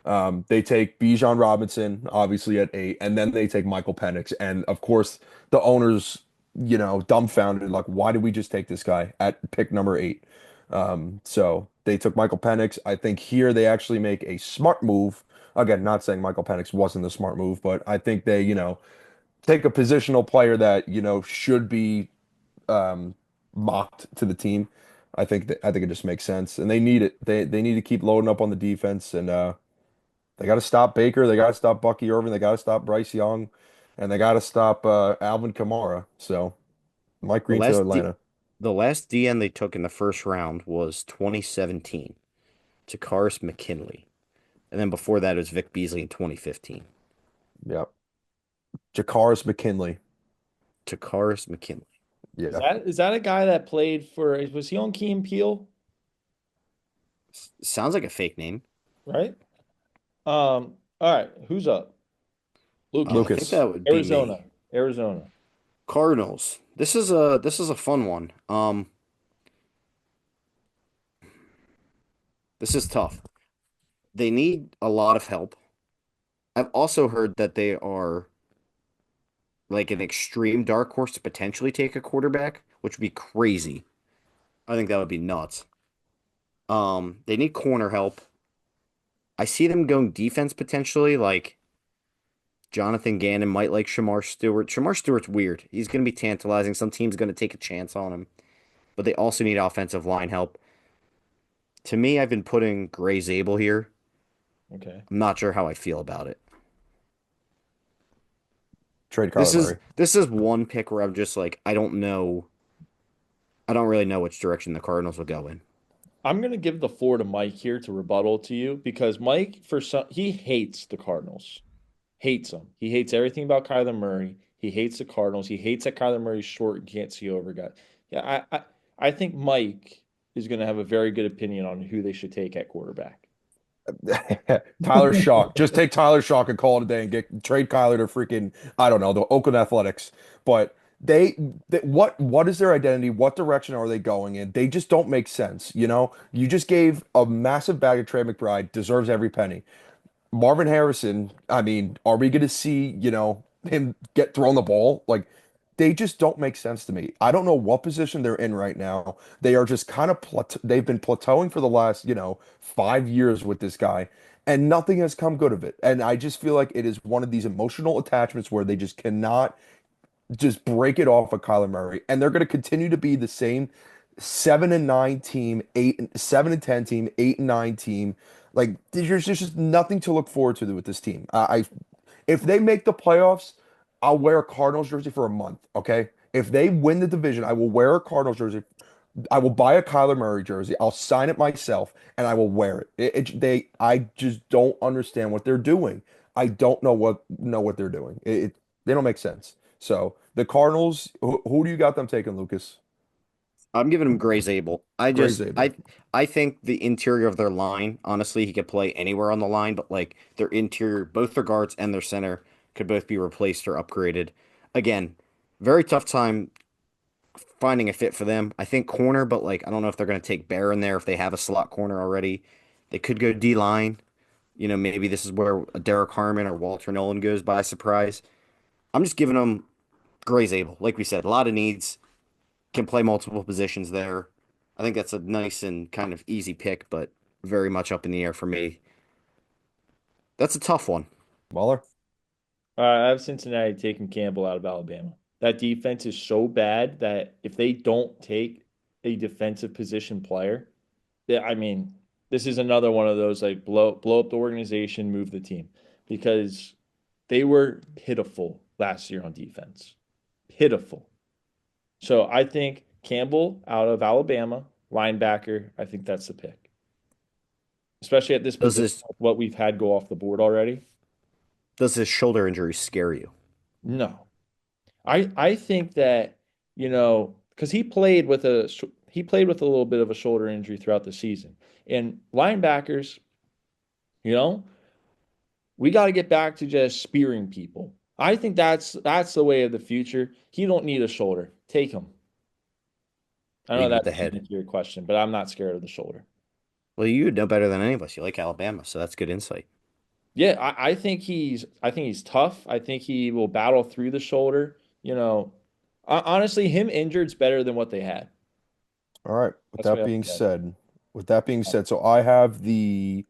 They take Bijan Robinson, obviously at 8, and then they take Michael Penix. And of course, the owners, dumbfounded, like, why did we just take this guy at pick number 8? So they took Michael Penix. I think here they actually make a smart move. Again, not saying Michael Penix wasn't the smart move, but I think they, take a positional player that, should be um, mocked to the team. I think it just makes sense, and they need it. They need to keep loading up on the defense, and they got to stop Baker. They got to stop Bucky Irvin. They got to stop Bryce Young, and they got to stop Alvin Kamara. So Mike The Green to last D Atlanta. the last DN they took in the first round was 2017, Takaris McKinley. And then before that it was Vic Beasley in 2015. Yeah, Jakaris McKinley. Takaris McKinley. Yeah, Is that a guy that played for? Was he on Key and Peele? Sounds like a fake name. Right. All right. Who's up? I think Lucas. Lucas. that would be Arizona. me. Arizona. Cardinals. This is a fun one. This is tough. They need a lot of help. I've also heard that they are like an extreme dark horse to potentially take a quarterback, which would be crazy. I think that would be nuts. They need corner help. I see them going defense potentially, like Jonathan Gannon might like Shamar Stewart. Shamar Stewart's weird. He's going to be tantalizing. Some team's going to take a chance on him, but they also need offensive line help. To me, I've been putting Gray Zabel here. Okay. I'm not sure how I feel about it. Trade This Kyler is Murray. this is one pick where I'm just like, I don't know. I don't really know which direction the Cardinals will go in. I'm gonna give the floor to Mike here to rebuttal to you because Mike, for some, he hates the Cardinals. Hates them. He hates everything about Kyler Murray. He hates the Cardinals. He hates that Kyler Murray's short and can't see over guys. Yeah, I think Mike is gonna have a very good opinion on who they should take at quarterback. Tyler Shock. Just take Tyler Shock and call it a day and get trade Kyler to freaking, I don't know, the Oakland Athletics. But what is their identity? What direction are they going in? They just don't make sense. You just gave a massive bag of Trey McBride, deserves every penny. Marvin Harrison, I mean, are we going to see, him get thrown the ball? Like, they just don't make sense to me. I don't know what position they're in right now. They are just kind of they've been plateauing for the last, 5 years with this guy, and nothing has come good of it. And I just feel like it is one of these emotional attachments where they just cannot just break it off of Kyler Murray, and they're going to continue to be the same 7-9 team, 7-10 team, 8-9 team. Like there's just nothing to look forward to with this team. If they make the playoffs, I'll wear a Cardinals jersey for a month. Okay. If they win the division, I will wear a Cardinals jersey. I will buy a Kyler Murray jersey. I'll sign it myself and I will wear it. I just don't understand what they're doing. I don't know what they're doing. They don't make sense. So the Cardinals, who do you got them taking, Lucas? I'm giving him Gray Zabel. Gray Zabel. I think the interior of their line, honestly, he could play anywhere on the line, but like their interior, both their guards and their center could both be replaced or upgraded. Again, very tough time finding a fit for them. I think corner, but like I don't know if they're going to take Bear in there if they have a slot corner already. They could go D line. Maybe this is where a Derek Harmon or Walter Nolan goes by surprise. I'm just giving them Gray Zabel. Like we said, a lot of needs, can play multiple positions there. I think that's a nice and kind of easy pick, but very much up in the air for me. That's a tough one. Waller. I have Cincinnati taking Campbell out of Alabama. That defense is so bad that if they don't take a defensive position player, I mean, this is another one of those like blow up the organization, move the team because they were pitiful last year on defense. Pitiful. So I think Campbell out of Alabama, linebacker, I think that's the pick. Especially at this Does position, this what we've had go off the board already. does this shoulder injury scare you? No. I think that, because he played with a little bit of a shoulder injury throughout the season. And linebackers, you know, we got to get back to just spearing people. I think that's the way of the future. He don't need a shoulder. Take him. I know Lead with that's the head. your question, but I'm not scared of the shoulder. Well, you know better than any of us. You like Alabama, so that's good insight. Yeah, I think he's tough. I think he will battle through the shoulder. Honestly, him injured's better than what they had. All right. With That's the way that I being look at it. said, so I have the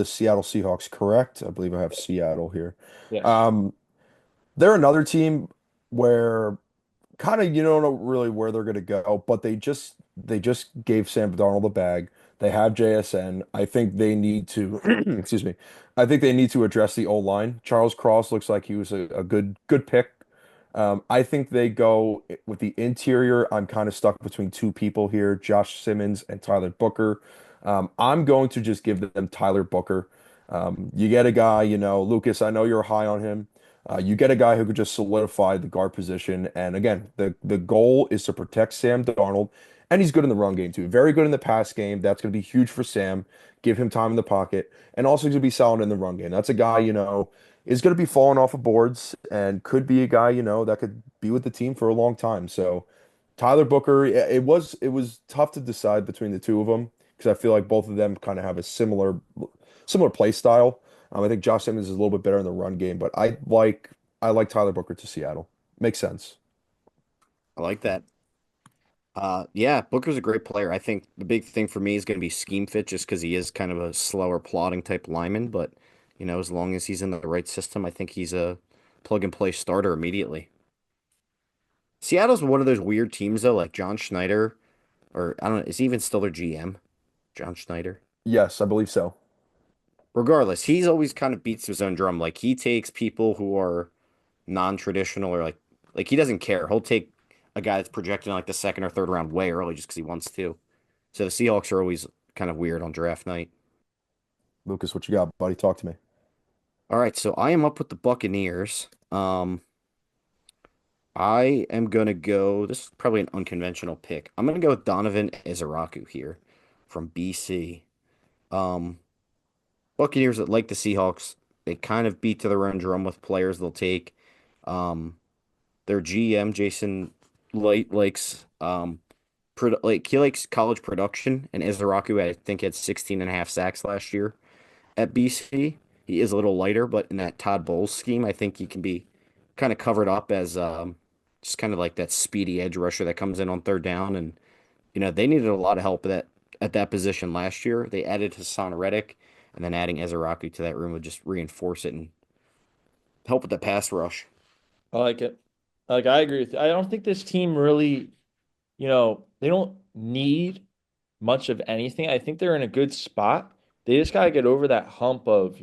Seattle Seahawks, correct? I believe I have Seattle here. Yes. Um, they're another team where kind of you don't know really where they're going to go, but they just gave Sam Darnold the bag. They have JSN. I think they need to excuse me. I think they need to address the O line. Charles Cross looks like he was a good pick. I think they go with the interior. I'm kind of stuck between two people here, Josh Simmons and Tyler Booker. I'm going to just give them Tyler Booker. You get a guy, Lucas, I know you're high on him. You get a guy who could just solidify the guard position. And again, the goal is to protect Sam Darnold. And he's good in the run game too. Very good in the pass game. That's going to be huge for Sam. Give him time in the pocket. And also he's going to be solid in the run game. That's a guy, is going to be falling off of boards and could be a guy, that could be with the team for a long time. So Tyler Booker, it was tough to decide between the two of them because I feel like both of them kind of have a similar play style. I think Josh Simmons is a little bit better in the run game, but I like Tyler Booker to Seattle. Makes sense. I like that. Yeah, Booker's a great player. I think the big thing for me is going to be scheme fit, just because he is kind of a slower, plodding type lineman. But as long as he's in the right system, I think he's a plug and play starter immediately. Seattle's one of those weird teams though, like John Schneider, or I don't know, is he even still their GM? John Schneider. Yes, I believe so. Regardless, he's always kind of beats his own drum. Like he takes people who are non-traditional or like he doesn't care. He'll take a guy that's projected in like the second or third round way early just because he wants to. So the Seahawks are always kind of weird on draft night. Lucas, what you got, buddy? Talk to me. All right, so I am up with the Buccaneers. I am gonna go. This is probably an unconventional pick. I'm gonna go with Donovan Izaraku here from BC. Um, Buccaneers that like the Seahawks, they kind of beat to their own drum with players they'll take. Um, their GM Jason Light likes he likes college production, and Izaraku I think had 16 and a half sacks last year at BC. He is a little lighter, but in that Todd Bowles scheme, I think he can be kind of covered up as just kind of like that speedy edge rusher that comes in on third down. And they needed a lot of help at that position last year. They added Hassan Reddick, and then adding Ezraku to that room would just reinforce it and help with the pass rush. I like it. Like I agree with you. I don't think this team really, they don't need much of anything. I think they're in a good spot. They just gotta get over that hump of,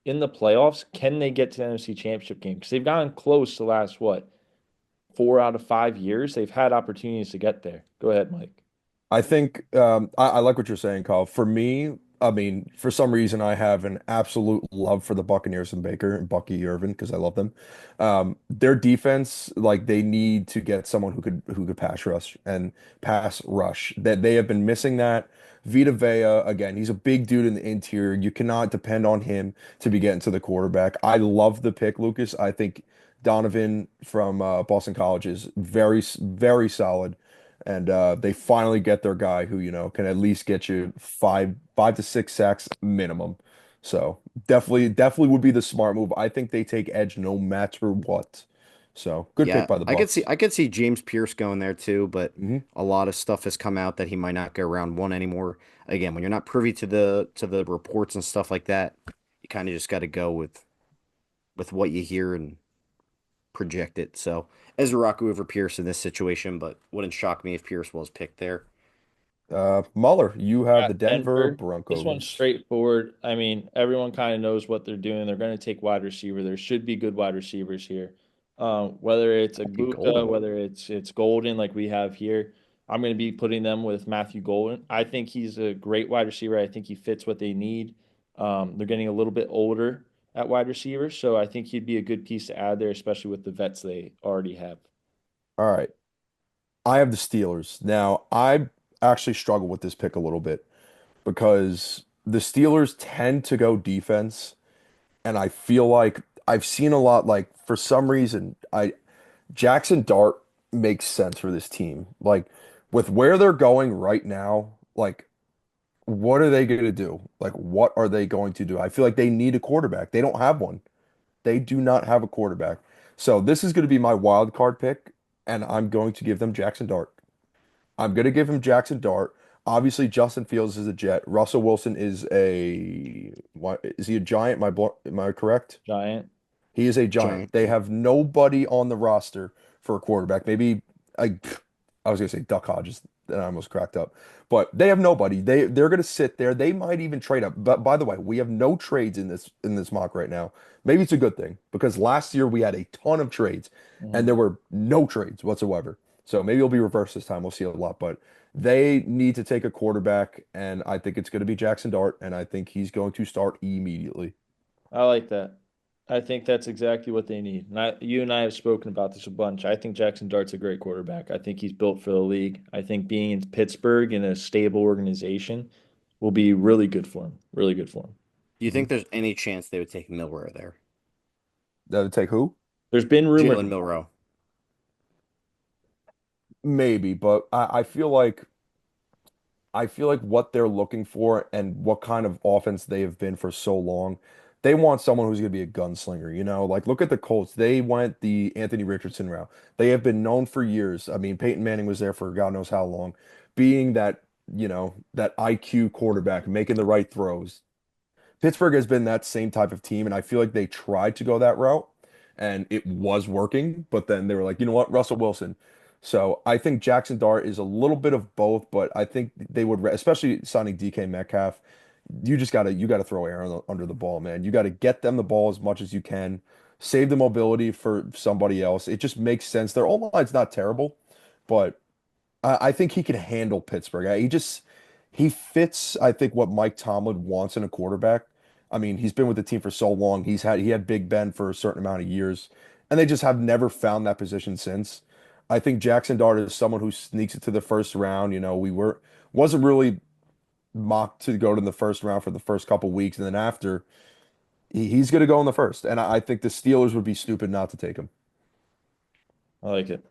in the playoffs, can they get to the NFC Championship game? Because they've gotten close the last, what, 4 out of 5 years? They've had opportunities to get there. Go ahead, Mike. I think I like what you're saying, Kyle. For me, I mean, for some reason, I have an absolute love for the Buccaneers and Baker and Bucky Irvin because I love them. Their defense, like they need to get someone who could pass rush. That they have been missing that. Vita Vea, again, he's a big dude in the interior. You cannot depend on him to be getting to the quarterback. I love the pick, Lucas. I think Donovan from Boston College is very solid and they finally get their guy who, can at least get you five to six sacks minimum. So definitely would be the smart move. I think they take edge no matter what. So good pick Yeah, by the I could see Bucks. I could see James Pierce going there too, but Hmm. a lot of stuff has come out that he might not go round one anymore. Again, when you're not privy to the reports and stuff like that, you kind of just got to go with what you hear and project it. So Ezra over Pierce in this situation, but wouldn't shock me if Pierce was picked there. Muller, you have the At Denver Denver, this one's Broncos. straightforward. I mean, everyone kind of knows what they're doing. They're going to take wide receiver. There should be good wide receivers here. Whether it's a Matthew Buka, Golden. whether it's Golden like we have here, I'm going to be putting them with Matthew Golden. I think he's a great wide receiver. I think he fits what they need. They're getting a little bit older at wide receiver, so I think he'd be a good piece to add there, especially with the vets they already have. All right. I have the Steelers. Now, I actually struggle with this pick a little bit because the Steelers tend to go defense. And I feel like I've seen a lot, like for some reason, I Jackson Dart makes sense for this team. Like with where they're going right now, like what are they going to do? Like what are they going to do? I feel like they need a quarterback. They don't have one. They do not have a quarterback. So this is going to be my wild card pick, and I'm going to give them Jackson Dart. I'm going to give him Jackson Dart. Obviously, Justin Fields is a Jet. Russell Wilson is a what is he a Giant? Am I correct? Giant. He is a giant. Giant. They Yeah. have nobody on the roster for a quarterback. Maybe I was gonna say Duck Hodges, and I almost cracked up. But they have nobody. They're gonna sit there. They might even trade up. But by the way, we have no trades in this mock right now. Maybe it's a good thing because last year we had a ton of trades and Mhm. there were no trades whatsoever. So maybe it'll be reversed this time. We'll see a lot. But they need to take a quarterback, and I think it's going to be Jackson Dart, and I think he's going to start immediately. I like that. I think that's exactly what they need. You and I have spoken about this a bunch. I think Jackson Dart's a great quarterback. I think he's built for the league. I think being in Pittsburgh in a stable organization will be really good for him. Really good for him. Do you think Mhm. there's any chance they would take Milrow there? That would take who? There's been rumors. Jalen Milrow. Maybe, but I feel like what they're looking for and what kind of offense they have been for so long, they want someone who's going to be a gunslinger, Like look at the Colts. They went the Anthony Richardson route. They have been known for years. I mean, Peyton Manning was there for God knows how long, being that IQ quarterback, making the right throws. Pittsburgh has been that same type of team, and I feel like they tried to go that route and it was working, but then they were like, you know what, Russell Wilson. So I think Jackson Dart is a little bit of both, but I think they would, especially signing DK Metcalf, you gotta throw air under the ball, man. You got to get them the ball as much as you can, save the mobility for somebody else. It just makes sense. Their O-line's not terrible, but I think he can handle Pittsburgh. He fits, I think, what Mike Tomlin wants in a quarterback. I mean, he's been with the team for so long. He had Big Ben for a certain amount of years, and they just have never found that position since. I think Jackson Dart is someone who sneaks it to the first round. Wasn't really mocked to go to the first round for the first couple weeks, and then after he's going to go in the first. And I think the Steelers would be stupid not to take him. I like it.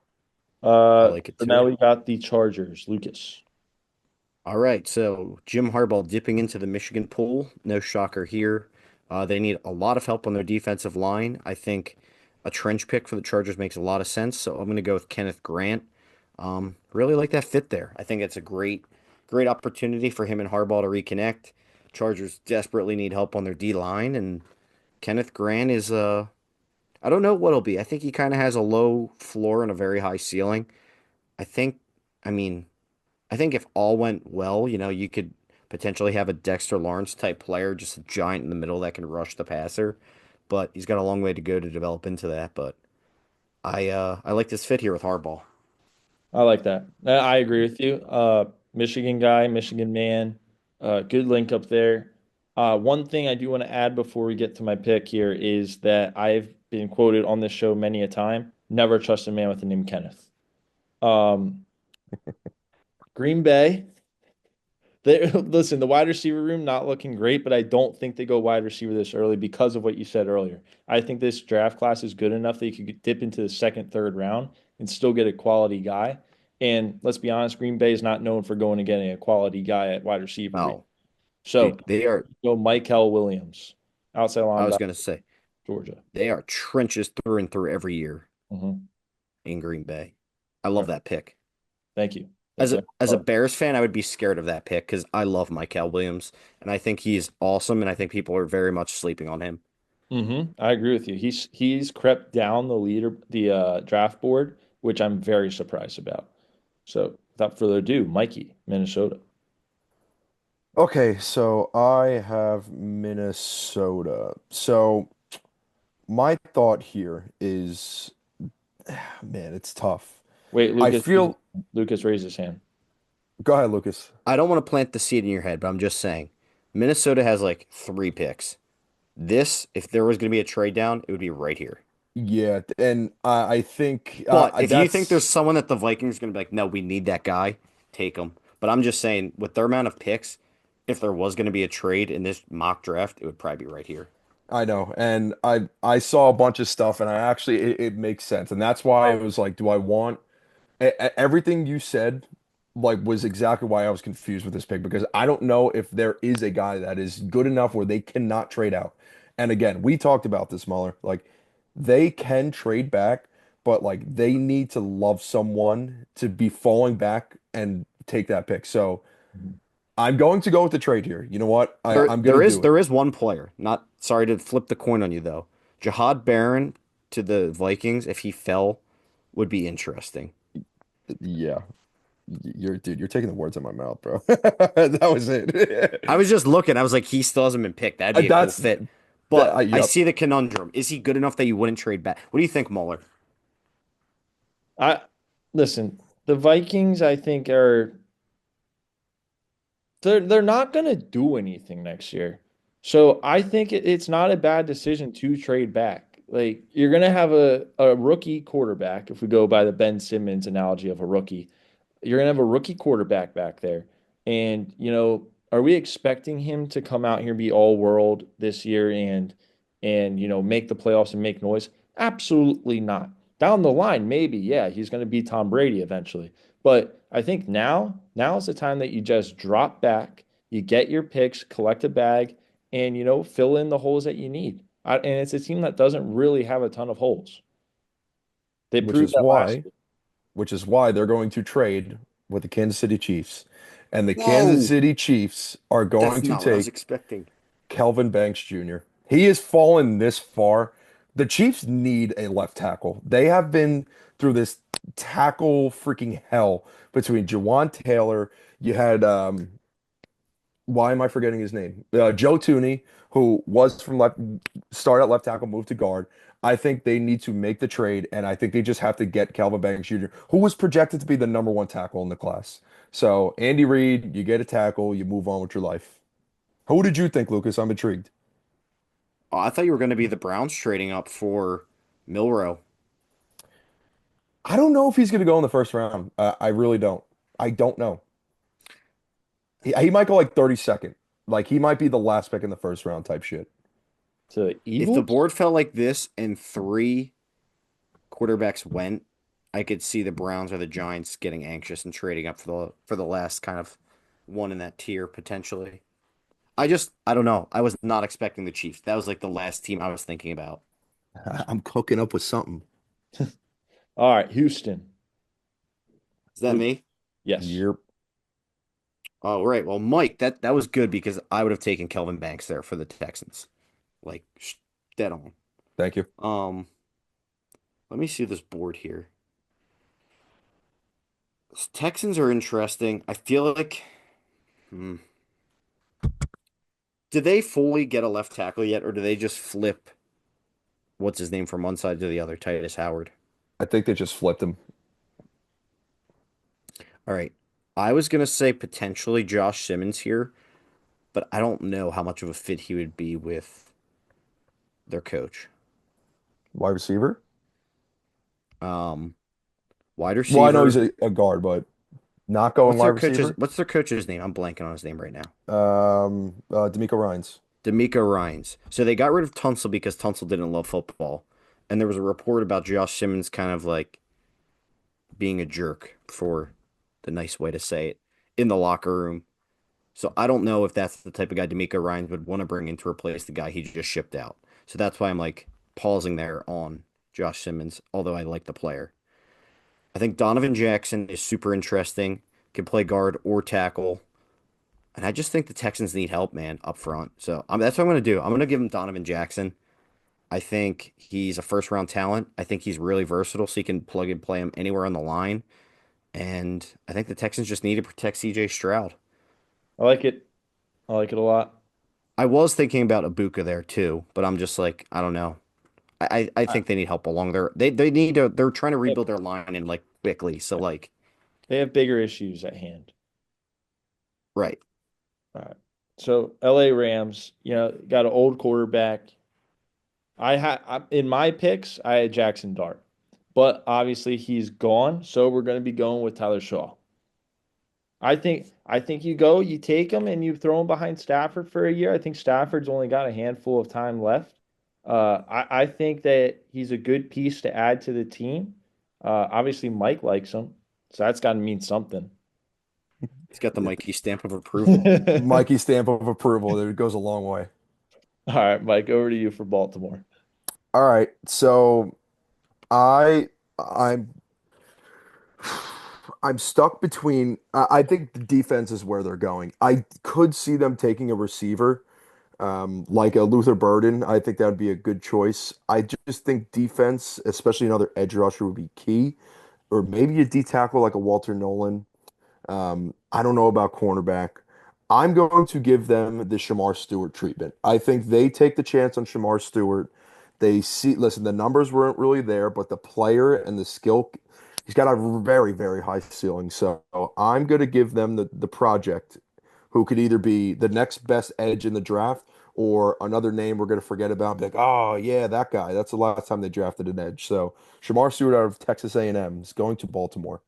I like it So now too. we got the Chargers. Lucas. All right, so Jim Harbaugh dipping into the Michigan pool. No shocker here. They need a lot of help on their defensive line. I think a trench pick for the Chargers makes a lot of sense. So I'm going to go with Kenneth Grant. Really like that fit there. I think it's a great opportunity for him and Harbaugh to reconnect. Chargers desperately need help on their D line, and Kenneth Grant is I don't know what he'll be. I think he kind of has a low floor and a very high ceiling. I think, I mean, I think if all went well, you could potentially have a Dexter Lawrence type player, just a giant in the middle that can rush the passer. But he's got a long way to go to develop into that. But I like this fit here with Harbaugh. I like that. I agree with you. Michigan guy, Michigan man, good link up there. One thing I do want to add before we get to my pick here is that I've been quoted on this show many a time. Never trust a man with the name Kenneth. Um, Green Bay. Listen, the wide receiver room not looking great, but I don't think they go wide receiver this early because of what you said earlier. I think this draft class is good enough that you could dip into the second, third round and still get a quality guy. And let's be honest, Green Bay is not known for going and getting a quality guy at wide receiver. Oh, So dude, they are. go Michael Williams, outside I was linebacker, gonna say Georgia. they are trenches through and through every year Mhm. in Green Bay. I All love right. that pick. Thank you. As That's a Bears fan, I would be scared of that pick because I love Michael Williams and I think he's awesome and I think people are very much sleeping on him. I agree with you. He's crept down the draft board, which I'm very surprised about. So without further ado, Mikey, Minnesota. Okay, so I have Minnesota. So my thought here is, man, it's tough. Wait, I feel, Lucas raised his hand. go ahead, Lucas. I don't want to plant the seed in your head, but I'm just saying Minnesota has like three picks. This, if there was going to be a trade down, it would be right here. Yeah, and I think But if you think there's that's, someone that the Vikings are going to be like, no, we need that guy, take him. But I'm just saying, with their amount of picks, if there was going to be a trade in this mock draft, it would probably be right here. I know, and I saw a bunch of stuff, and I actually it makes sense, and that's why I was like, do I want everything you said? Like was exactly why I was confused with this pick because I don't know if there is a guy that is good enough where they cannot trade out. And again, we talked about this, Muller. Like they can trade back, but like they need to love someone to be falling back and take that pick. So I'm going to go with the trade here. You know what? I'm gonna do it. There is one player. Not sorry to flip the coin on you though. Jahad Barron to the Vikings, if he fell, would be interesting. Yeah. You're taking the words out of my mouth, bro. That was it. I was just looking. I was like, he still hasn't been picked. That'd be a cool That's fit. that. But I Yep. see the conundrum. Is he good enough that you wouldn't trade back? What do you think, Mueller? I listen, the Vikings, I think, are they're not gonna do anything next year. So I think it's not a bad decision to trade back. Like you're gonna have a rookie quarterback, if we go by the Ben Simmons analogy of a rookie. You're gonna have a rookie quarterback back there. And, are we expecting him to come out here and be all world this year and make the playoffs and make noise? Absolutely not. Down the line, maybe, yeah, he's gonna be Tom Brady eventually. But I think now is the time that you just drop back, you get your picks, collect a bag, and fill in the holes that you need. And it's a team that doesn't really have a ton of holes. They Which proved is that last why, year. which is why they're going to trade with the Kansas City Chiefs, and the Kansas Whoa, City Chiefs are going that's to not what I was take expecting. Kelvin Banks Jr. He has fallen this far. The Chiefs need a left tackle. They have been through this tackle freaking hell between Jawan Taylor. You had why am I forgetting his name? Joe Tooney, who was from left, start at left tackle, moved to guard. I think they need to make the trade, and I think they just have to get Calvin Banks Jr., who was projected to be the number one tackle in the class. So Andy Reid, you get a tackle, you move on with your life. Who did you think, Lucas? I'm intrigued. Oh, I thought you were going to be the Browns trading up for Milrow. I don't know if he's going to go in the first round. I really don't. I don't know. He might go like 32nd. Like he might be the last pick in the first round type shit. To the If the Eagles? board fell like this and three quarterbacks went, I could see the Browns or the Giants getting anxious and trading up for the last kind of one in that tier potentially. I don't know. I was not expecting the Chiefs. That was like the last team I was thinking about. I'm cooking up with something. All right, Houston. Is that Luke. me? Yes. Yep. Oh, right. Well, Mike, that was good because I would have taken Kelvin Banks there for the Texans. Like dead on. Thank you. Um, Let me see this board here. Texans are interesting. I feel like hmm, Do they fully get a left tackle yet, or do they just flip what's his name from one side to the other, Titus Howard? I think they just flipped him. All right. I was gonna say potentially Josh Simmons here, but I don't know how much of a fit he would be with their coach. Wide receiver. Um, Wide Well, I know he's receiver. a guard, but not going wide receiver. What's their coach's name? I'm blanking on his name right now. D'Amico Ryans. D'Amico Ryans. So they got rid of Tunsil because Tunsil didn't love football. And there was a report about Josh Simmons kind of like being a jerk, for the nice way to say it, in the locker room. So I don't know if that's the type of guy D'Amico Ryans would want to bring in to replace the guy he just shipped out. So that's why I'm like pausing there on Josh Simmons, although I like the player. I think Donovan Jackson is super interesting, can play guard or tackle. And I just think the Texans need help, man, up front. So that's what I'm going to do. I'm going to give him Donovan Jackson. I think he's a first round talent. I think he's really versatile, so you can plug and play him anywhere on the line. And I think the Texans just need to protect CJ Stroud. I like it. I like it a lot. I was thinking about Ibuka there too, but I'm just like, I don't know. I I, think they need help along there. They need to they're trying to rebuild their line and like quickly. So like, they have bigger issues at hand. right. All right. So LA Rams, got an old quarterback. In my picks, I had Jackson Dart, but obviously he's gone, so we're going to be going with Tyler Shaw. I think you take him and you throw him behind Stafford for a year. I think Stafford's only got a handful of time left. I think that he's a good piece to add to the team. Obviously Mike likes him, so that's got to mean something. He's got the Mikey stamp of approval. All Mikey stamp of approval. It goes a long way. right, Mike, over to you for Baltimore. All right. So I I'm I'm stuck between I think the defense is where they're going. I could see them taking a receiver, like a Luther Burden. I think that would be a good choice. I just think defense, especially another edge rusher, would be key. Or maybe a D tackle like a Walter Nolan. I don't know about cornerback. I'm going to give them the Shamar Stewart treatment. I think they take the chance on Shamar Stewart. They see, listen, the numbers weren't really there, but the player and the skill, he's got a very, very high ceiling. So I'm going to give them the project, who could either be the next best edge in the draft or another name we're going to forget about. Be like, oh yeah, that guy. That's the last time they drafted an edge. So Shamar Stewart out of Texas A&M is going to Baltimore.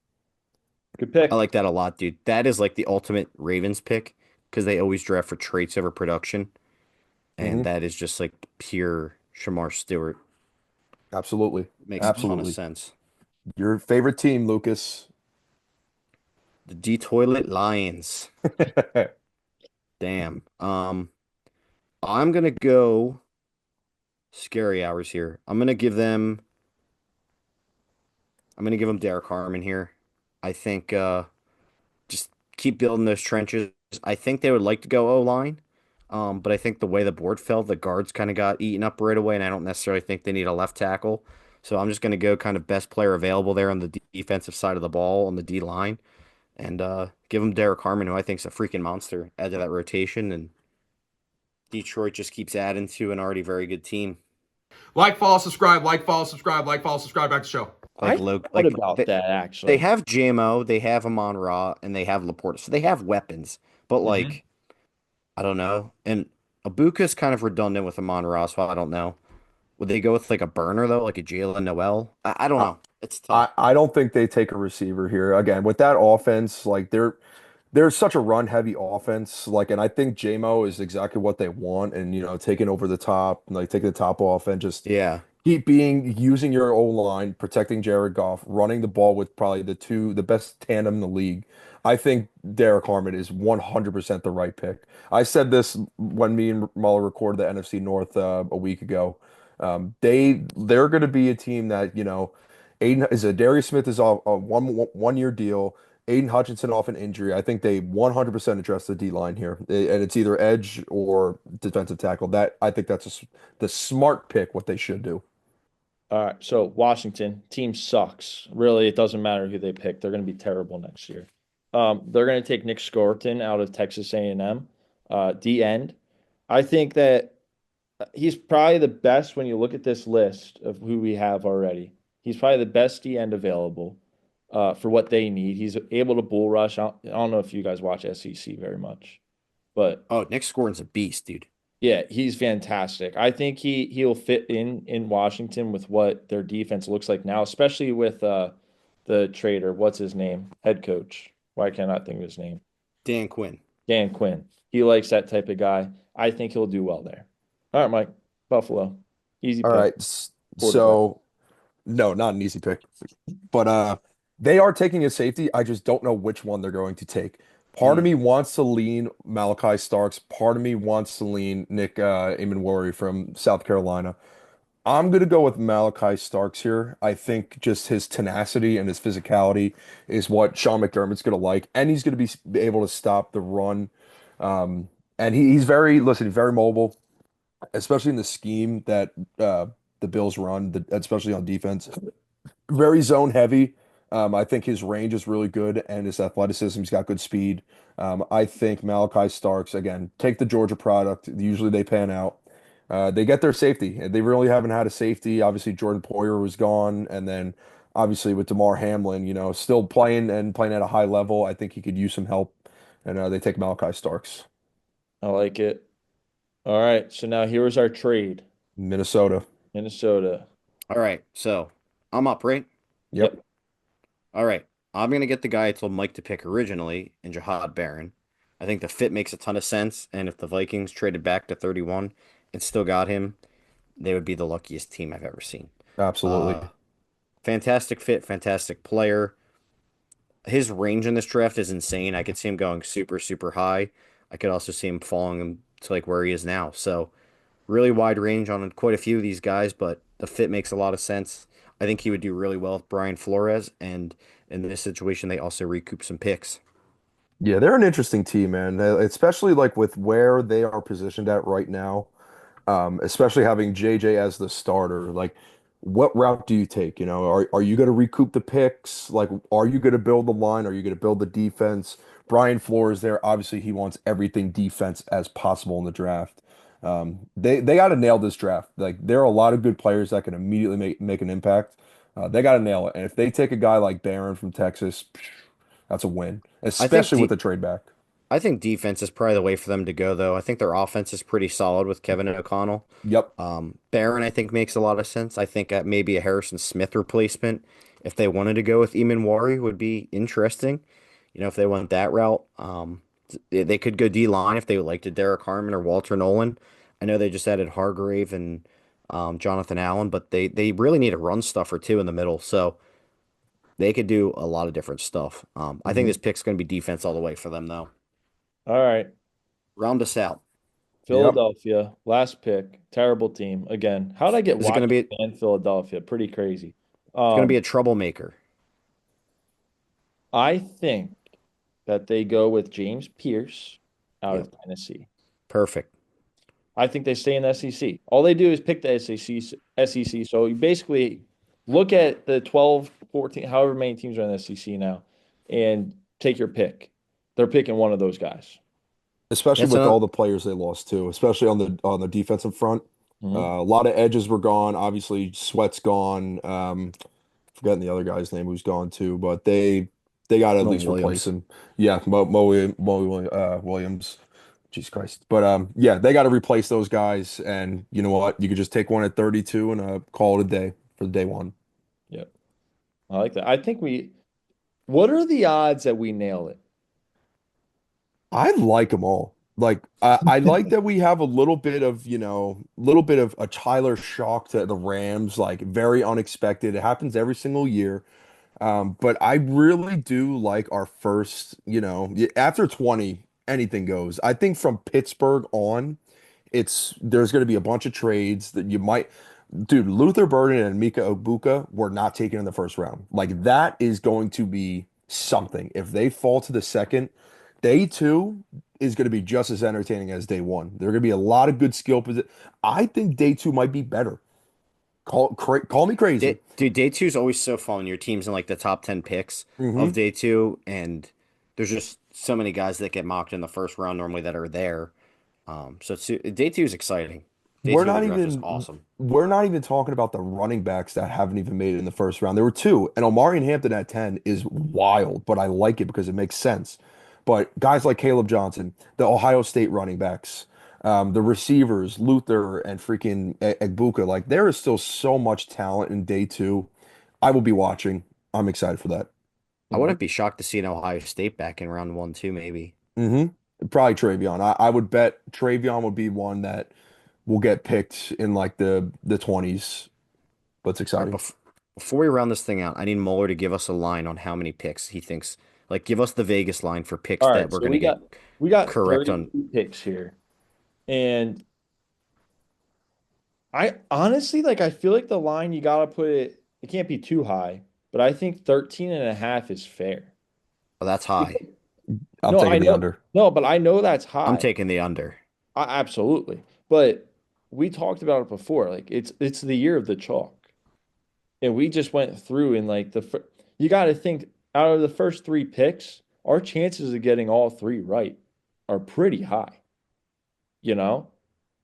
Good I pick. like that a lot, dude. That is like the ultimate Ravens pick because they always draft for traits over production. And Hmm. that is just like pure Shamar Stewart. Absolutely. Makes a ton of Absolutely. sense. Your favorite team, Lucas. The D Toilet Lions. Damn. I'm gonna go scary hours here. I'm gonna give them Derek Harmon here. I think just keep building those trenches. I think they would like to go O-line. But I think the way the board fell, the guards kind of got eaten up right away, and I don't necessarily think they need a left tackle. So I'm just gonna go kind of best player available there on the defensive side of the ball on the D line, and give them Derek Harmon, who I think is a freaking monster, add to that rotation, and Detroit just keeps adding to an already very good team. Like, follow, subscribe, like, follow, subscribe, like, follow, subscribe. Back to the show. I thought Like about that they actually. have JMO, they have Amon Ra, and they have Laporta, so they have weapons. But Hmm. like, I don't know. And Abuka's kind of redundant with Amon Ra, so I don't know. Would they go with like a burner though, like a Jalen Noel? I don't I, know. It's I tough. I don't think they take a receiver here. Again, with that offense, like they're such a run heavy offense. Like, and I think JMO is exactly what they want, and taking over the top, like taking the top off and just Yeah. keep being using your O line, protecting Jared Goff, running the ball with probably the best tandem in the league. I think Derek Harmon is 100% the right pick. I said this when me and Muller recorded the NFC North a week ago. They're going to be a team that Aiden is a Darius Smith is off a one year deal. Aiden Hutchinson off an injury. I think they 100% address the D line here, and it's either edge or defensive tackle. That I think that's the smart pick. What they should do. All right, so Washington team sucks. Really, it doesn't matter who they pick. They're going to be terrible next year. They're going to take Nick Scorton out of Texas A&M, D end. I think that he's probably the best when you look at this list of who we have already. He's probably the best D end available for what they need. He's able to bull rush. I don't know if you guys watch SEC very much, but Oh, Nick Scorin's a beast, dude. yeah, he's fantastic. I think he'll fit in Washington with what their defense looks like now, especially with the trader. What's his name? Head coach. Why can't I think of his name? Dan Quinn. Dan Quinn. He likes that type of guy. I think he'll do well there. All right, Mike. Buffalo. Easy All pick. right. Quarterback. So no, not an easy pick. But they are taking a safety. I just don't know which one they're going to take. Part of Hmm. me wants to lean Malachi Starks. Part of me wants to lean Nick Rory from South Carolina. I'm gonna go with Malachi Starks here. I think just his tenacity and his physicality is what Sean McDermott's gonna like, and he's gonna be able to stop the run. And he's very mobile, especially in the scheme that the Bills run, especially on defense. Very zone heavy. I think his range is really good and his athleticism. He's got good speed. I think Malachi Starks, again, take the Georgia product. Usually they pan out. They get their safety. They really haven't had a safety. Obviously, Jordan Poyer was gone. And then obviously with DeMar Hamlin, still playing and playing at a high level. I think he could use some help. And they take Malachi Starks. I like it. All right. So now here's our trade. Minnesota. Minnesota. All right, so I'm up, right? Yep. Yep. All right. I'm gonna get the guy I told Mike to pick originally in Jahad Barron. I think the fit makes a ton of sense, and if the Vikings traded back to 31 and still got him, they would be the luckiest team I've ever seen. Absolutely. Uh, Fantastic fit, fantastic player. His range in this draft is insane. I could see him going super, super high. I could also see him falling to like where he is now. So really wide range on quite a few of these guys, but the fit makes a lot of sense. I think he would do really well with Brian Flores, and in this situation, they also recoup some picks. Yeah, they're an interesting team, man. Especially like with where they are positioned at right now. Especially having JJ as the starter. Like, what route do you take? Are you going to recoup the picks? Like, are you going to build the line? Are you going to build the defense? Brian Flores there. Obviously, he wants everything defense as possible in the draft. They got to nail this draft. Like, there are a lot of good players that can immediately make an impact. They got to nail it. And if they take a guy like Barron from Texas, that's a win, I think especially with de the trade back. I think defense is probably the way for them to go, though. I think their offense is pretty solid with Kevin O'Connell. Yep. Barron, I think, makes a lot of sense. I think maybe a Harrison Smith replacement, if they wanted to go with Eamon Wari, would be interesting. If they went that route, they could go D line if they would like to Derek Harmon or Walter Nolan. I know they just added Hargrave and Jonathan Allen, but they really need a run stuffer too in the middle, so they could do a lot of different stuff. I think Hmm. this pick's going to be defense all the way for them, though. All right. Round us out. Yep. Philadelphia. Last pick. Terrible team. Again, how did I get Is it going to be? Washington and Philadelphia? Pretty crazy. It's going to be Um, a troublemaker. I think that they go with James Pierce out Yep. of Tennessee. Perfect. I think they stay in the SEC. All they do is pick the SEC. So you basically look at the 12, 14, however many teams are in the SEC now, and take your pick. They're picking one of those guys. Especially That's with all another. the players they lost too, especially on the defensive front. Mhm. A lot of edges were gone. Obviously, Sweat's gone. Forgetting the other guy's name who's gone too, but they got to at Mo least replace Williams. him. Yeah, Williams. Jesus Christ. But yeah, they got to replace those guys. And you know what? You could just take one at 32 and call it a day for day one. Yep. I like that. I think what are the odds that we nail it? I like them all. Like I like that we have little bit of a Tyler shock to the Rams, like very unexpected. It happens every single year. But I really do like our first, after 20, anything goes. I think from Pittsburgh on, there's going to be a bunch of trades that you might, dude, Luther Burden and Mika Ibuka were not taken in the first round. Like that is going to be something. If they fall to the second, day two is going to be just as entertaining as day one. There are going to be a lot of good skill position. I think day two might be better. Call me crazy. Dude, day two is always so fun. Your team's in like the top 10 picks of Hmm. day two, and there's just so many guys that get mocked in the first round normally that are there. So day two is exciting. Day We're two of the not draft is even awesome. we're not even talking about the running backs that haven't even made it in the first round. There were two, and Omari and Hampton at 10 is wild, but I like it because it makes sense. But guys like Caleb Johnson, the Ohio State running backs, the receivers, Luther and freaking Egbuka, like there is still so much talent in day two. I will be watching. I'm excited for that. I Mhm. wouldn't be shocked to see an Ohio State back in round one, too, maybe. hmm Probably Travion. I would bet Travion would be one that will get picked in like the 20s. But it's All right, exciting. before we round this thing out, I need Mueller to give us a line on how many picks he thinks. Like, give us the Vegas line for picks All that right, we're so going to get we got correct on. 32 picks here. And I honestly like I feel like the line you gotta put it can't be too high, but I think 13.5 is fair. Oh, that's high. I'm No, I taking the know. under. No, but I know that's I'm high. taking the under. Absolutely. But we talked about it before. Like it's the year of the chalk. And we just went through and like you got to think out of the first three picks, our chances of getting all three right are pretty high, you know?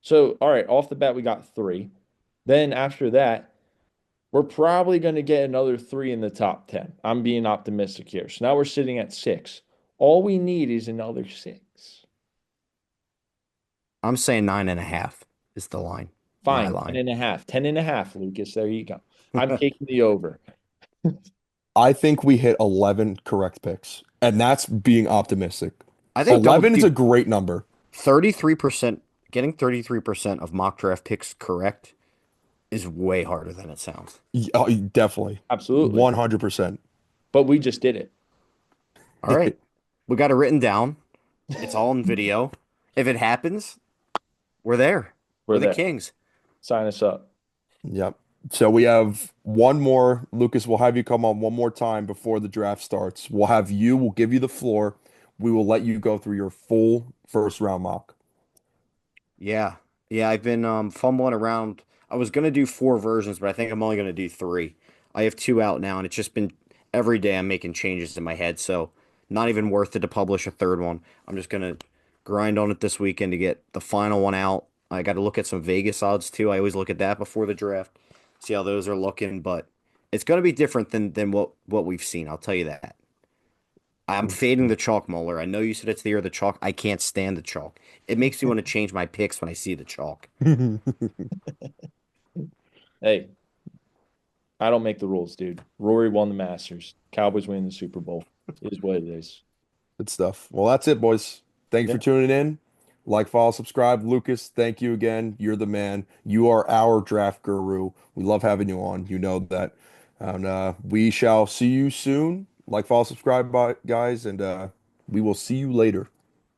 So, all right, off the bat, we got three. Then after that, we're probably going to get another three in the top 10. I'm being optimistic here. So now we're sitting at six. All we need is another six. I'm saying 9.5 is the line. My Fine, 10 line. and a half. 10 and a half, Lucas. There you go. I'm taking the over. I think we hit 11 correct picks, and that's being optimistic. I think double 11 is a dude, great number. 33%, getting 33% of mock draft picks correct is way harder than it sounds. Definitely. Absolutely. 100%. But we just did it. All right. We got it written down. It's all in video. If it happens, we're there. We're We're the there. kings. Sign us up. Yep. So we have one more. Lucas, we'll have you come on one more time before the draft starts. We'll give you the floor. We will let you go through your full first round mock. Yeah. Yeah, I've been fumbling around. I was gonna do four versions, but I think I'm only gonna do three. I have two out now, and it's just been every day I'm making changes in my head, so not even worth it to publish a third one. I'm just gonna grind on it this weekend to get the final one out. I got to look at some Vegas odds too. I always look at that before the draft, see how those are looking, but it's gonna be different than what we've seen. I'll tell you that. I'm fading the chalk, Moeller. I know you said it's the year of the chalk. I can't stand the chalk. It makes me want to change my picks when I see the chalk. Hey, I don't make the rules, dude. Rory won the Masters. Cowboys win the Super Bowl. It is what it is. Good stuff. Well, that's it, boys. Thank you Yeah. for tuning in. Like, follow, subscribe. Lucas, thank you again. You're the man. You are our draft guru. We love having you on. You know that. And we shall see you soon. Like, follow, subscribe, guys, and we will see you later.